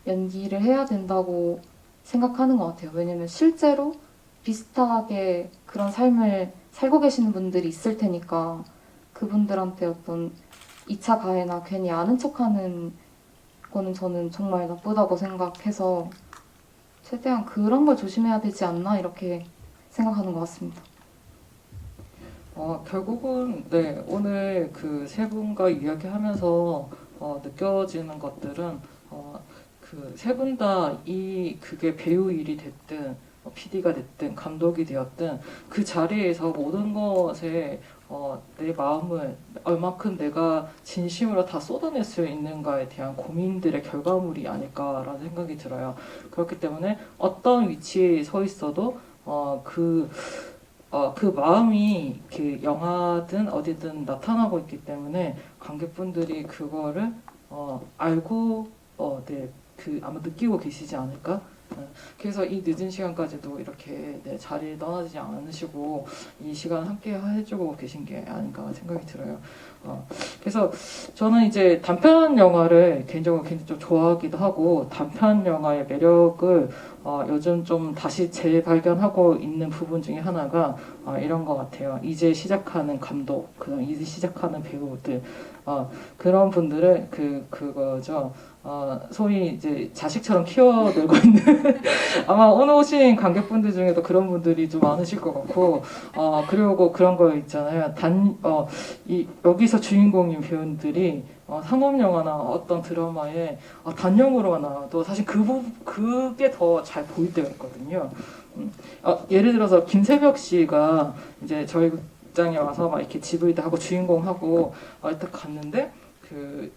연기를 해야 된다고 생각하는 것 같아요. 왜냐면 실제로 비슷하게 그런 삶을 살고 계시는 분들이 있을 테니까 그분들한테 어떤 2차 가해나 괜히 아는 척하는 거는 저는 정말 나쁘다고 생각해서 최대한 그런 걸 조심해야 되지 않나 이렇게 생각하는 것 같습니다. 결국은 네, 오늘 그 세 분과 이야기하면서 느껴지는 것들은 그 세 분 다 그게 배우 일이 됐든 PD가 됐든 감독이 되었든 그 자리에서 모든 것에 내 마음을 얼마큼 내가 진심으로 다 쏟아낼 수 있는가에 대한 고민들의 결과물이 아닐까라는 생각이 들어요. 그렇기 때문에 어떤 위치에 서 있어도 그 마음이 그 영화든 어디든 나타나고 있기 때문에 관객분들이 그거를 알고 네, 아마 느끼고 계시지 않을까? 그래서 이 늦은 시간까지도 이렇게 네, 자리를 떠나지 않으시고 이 시간 함께 해주고 계신 게 아닌가 생각이 들어요. 그래서 저는 이제 단편 영화를 개인적으로 굉장히 좀 좋아하기도 하고 단편 영화의 매력을 요즘 좀 다시 재발견하고 있는 부분 중에 하나가 이런 것 같아요. 이제 시작하는 감독, 그다음 이제 시작하는 배우들, 그런 분들을 그거죠. 소위 이제 자식처럼 키워들고 있는 아마 오늘 오신 관객분들 중에도 그런 분들이 좀 많으실 것 같고 그리고 그런 거 있잖아요. 여기서 주인공인 배우들이 상업 영화나 어떤 드라마에 단역으로만 나와도 사실 그게 더 잘 보일 때가 있거든요. 예를 들어서 김세벽 씨가 이제 저희 극장에 와서 막 이렇게 지브이드 하고 주인공하고 딱 갔는데 그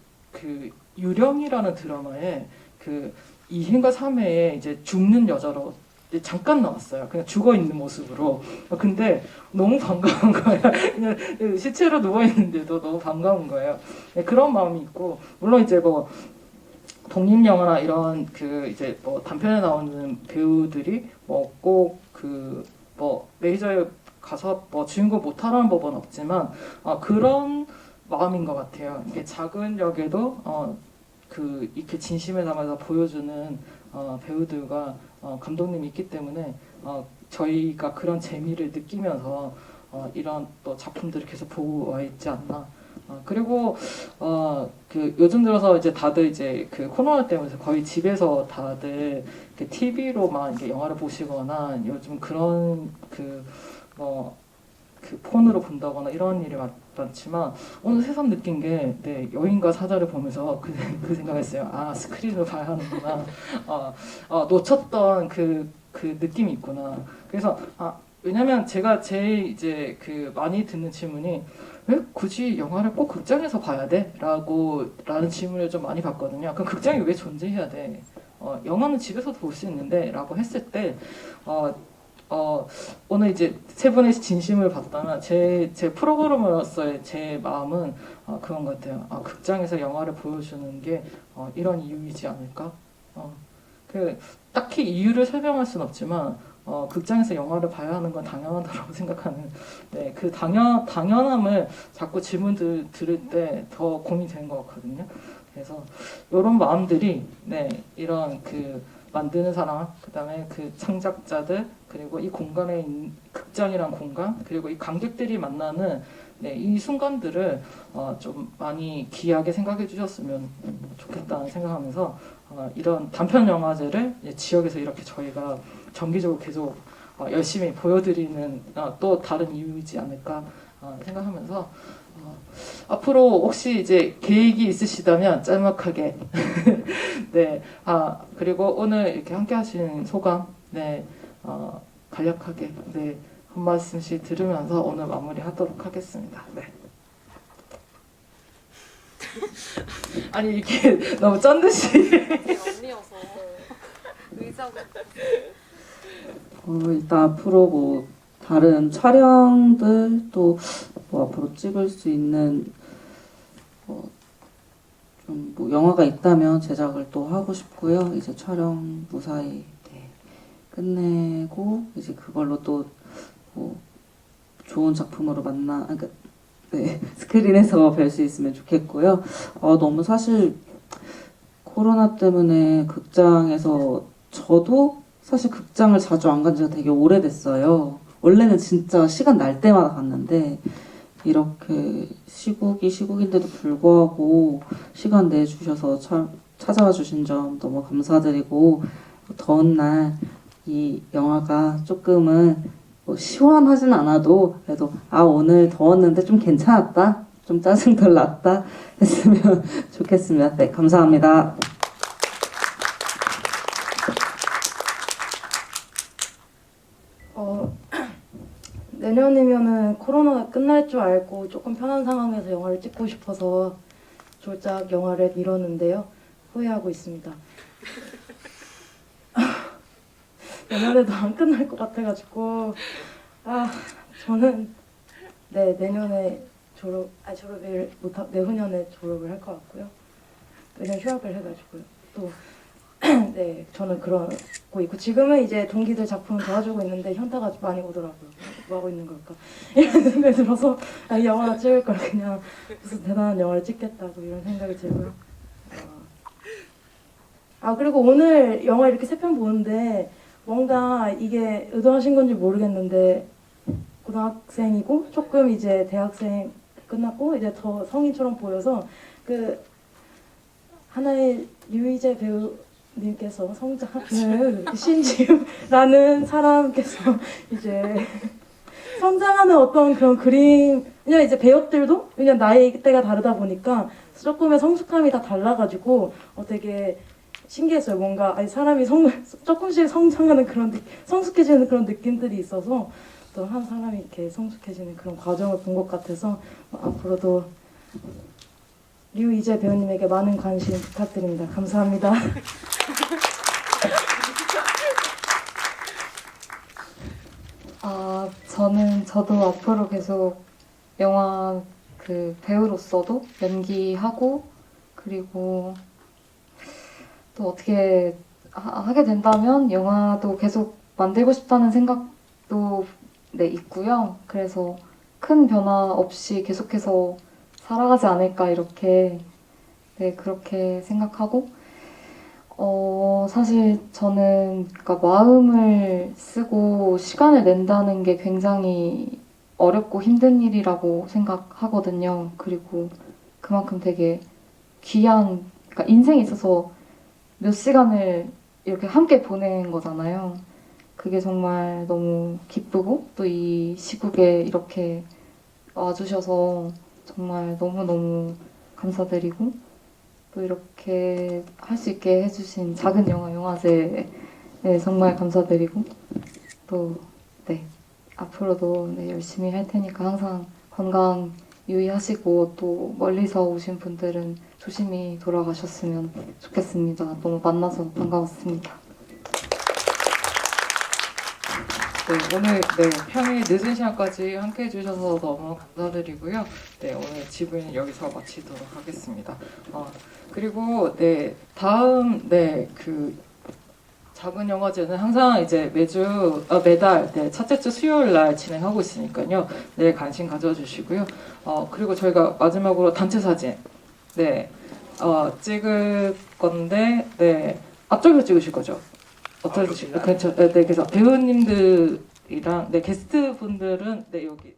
유령이라는 드라마에 그 2회인가 3회에 이제 죽는 여자로 이제 잠깐 나왔어요. 그냥 죽어 있는 모습으로. 근데 너무 반가운 거예요. 그냥 시체로 누워 있는데도 너무 반가운 거예요. 그런 마음이 있고 물론 이제 뭐 독립 영화나 이런 이제 뭐 단편에 나오는 배우들이 뭐 꼭 뭐 메이저에 가서 뭐 주인공 못하라는 법은 없지만 그런 마음인 것 같아요. 이게 작은 역에도 이렇게 진심을 담아서 보여주는 배우들과 감독님이 있기 때문에 저희가 그런 재미를 느끼면서 이런 또 작품들을 계속 보고 와 있지 않나. 그리고 요즘 들어서 이제 다들 이제 코로나 때문에 거의 집에서 다들 TV로만 이렇게 영화를 보시거나 요즘 그런 폰으로 본다거나 이런 일이 많지만 오늘 새삼 느낀 게 여인과 사자를 보면서 그 생각했어요. 스크린으로 봐야 하는구나. 놓쳤던 그 느낌이 있구나. 그래서 왜냐면 제가 제일 이제 많이 듣는 질문이 왜 굳이 영화를 꼭 극장에서 봐야 돼? 라는 질문을 좀 많이 받거든요. 그럼 극장이 왜 존재해야 돼? 영화는 집에서도 볼 수 있는데 라고 했을 때 오늘 이제 세 분의 진심을 봤다면 제 프로그래머로서의 제 마음은 그런 것 같아요. 극장에서 영화를 보여주는 게 이런 이유이지 않을까? 딱히 이유를 설명할 수는 없지만 극장에서 영화를 봐야 하는 건 당연하다고 생각하는 그 당연함을 자꾸 질문들 들을 때 더 고민이 되는 것 같거든요. 그래서 이런 마음들이 이런 그 만드는 사람, 그다음에 그 창작자들, 그리고 이 공간에 극장이란 공간, 그리고 이 관객들이 만나는 이 순간들을 좀 많이 귀하게 생각해 주셨으면 좋겠다는 생각하면서 이런 단편 영화제를 지역에서 이렇게 저희가 정기적으로 계속 열심히 보여드리는 또 다른 이유이지 않을까 생각하면서 앞으로 혹시 이제 계획이 있으시다면 짤막하게 그리고 오늘 이렇게 함께 하신 소감 간략하게 한 말씀씩 들으면서 오늘 마무리하도록 하겠습니다. 아니 이게 너무 짠 듯이 언니여서 의자고 일단 앞으로 뭐 다른 촬영들 또 뭐 앞으로 찍을 수 있는 좀 뭐 영화가 있다면 제작을 또 하고 싶고요. 이제 촬영 무사히 끝내고 이제 그걸로 또 뭐 좋은 작품으로 그러니까 스크린에서 뵐 수 있으면 좋겠고요. 너무 사실 코로나 때문에 극장에서 저도 사실 극장을 자주 안 간 지가 되게 오래됐어요. 원래는 진짜 시간 날 때마다 갔는데 이렇게 시국인데도 불구하고 시간 내주셔서 찾아와 주신 점 너무 감사드리고 더운 날 이 영화가 조금은 뭐 시원하진 않아도 그래도 오늘 더웠는데 좀 괜찮았다, 좀 짜증 덜 났다 했으면 좋겠습니다. 네, 감사합니다. 내년이면은 코로나가 끝날 줄 알고 조금 편한 상황에서 영화를 찍고 싶어서 졸작 영화를 미뤘는데요. 후회하고 있습니다. 내년에도 안 끝날 것 같아가지고 저는 내년에 졸업을 내후년에 졸업을 할 것 같고요. 내년 휴학을 해가지고요. 또 저는 그러고 있고 지금은 이제 동기들 작품을 도와주고 있는데 현타가 좀 많이 오더라고요. 뭐 하고 있는 걸까 이런 생각이 들어서 이 영화 찍을 걸 그냥 무슨 대단한 영화를 찍겠다고 이런 생각이 들고요. 그리고 오늘 영화 이렇게 세 편 보는데 뭔가 이게 의도하신 건지 모르겠는데 고등학생이고 조금 이제 대학생 끝났고 이제 더 성인처럼 보여서 그 하나의 류희재 배우님께서 성장하는 신지우라는 사람께서 이제 성장하는 어떤 그런 그림, 왜냐면 이제 배역들도 그냥 나이대가 다르다 보니까 조금의 성숙함이 다 달라가지고 되게 신기했어요. 뭔가 사람이 조금씩 성장하는 그런 성숙해지는 그런 느낌들이 있어서 또 한 사람이 이렇게 성숙해지는 그런 과정을 본 것 같아서 앞으로도 류이재 배우님에게 많은 관심 부탁드립니다. 감사합니다. 저도 앞으로 계속 영화 그 배우로서도 연기하고 그리고 또 어떻게 하게 된다면 영화도 계속 만들고 싶다는 생각도 있고요. 그래서 큰 변화 없이 계속해서 살아가지 않을까 이렇게 그렇게 생각하고 사실 저는 그러니까 마음을 쓰고 시간을 낸다는 게 굉장히 어렵고 힘든 일이라고 생각하거든요. 그리고 그만큼 되게 귀한 그러니까 인생에 있어서 몇 시간을 이렇게 함께 보낸 거잖아요. 그게 정말 너무 기쁘고 또 이 시국에 이렇게 와주셔서 정말 너무너무 감사드리고 또 이렇게 할 수 있게 해주신 작은 영화제에 정말 감사드리고 또 앞으로도 열심히 할 테니까 항상 건강 유의하시고 또 멀리서 오신 분들은 조심히 돌아가셨으면 좋겠습니다. 너무 만나서 반가웠습니다. 오늘 평일 늦은 시간까지 함께 해주셔서 너무 감사드리고요. 오늘 집은 여기서 마치도록 하겠습니다. 그리고 다음 그 작은 영화제는 항상 이제 매달 네, 첫째 주 수요일 날 진행하고 있으니까요. 네, 관심 가져주시고요. 그리고 저희가 마지막으로 단체 사진 네, 찍을 건데 네, 앞쪽에서 찍으실 거죠? 어떻게 찍으실? 그렇죠. 네, 그래서 배우님들이랑 네, 게스트 분들은 네, 여기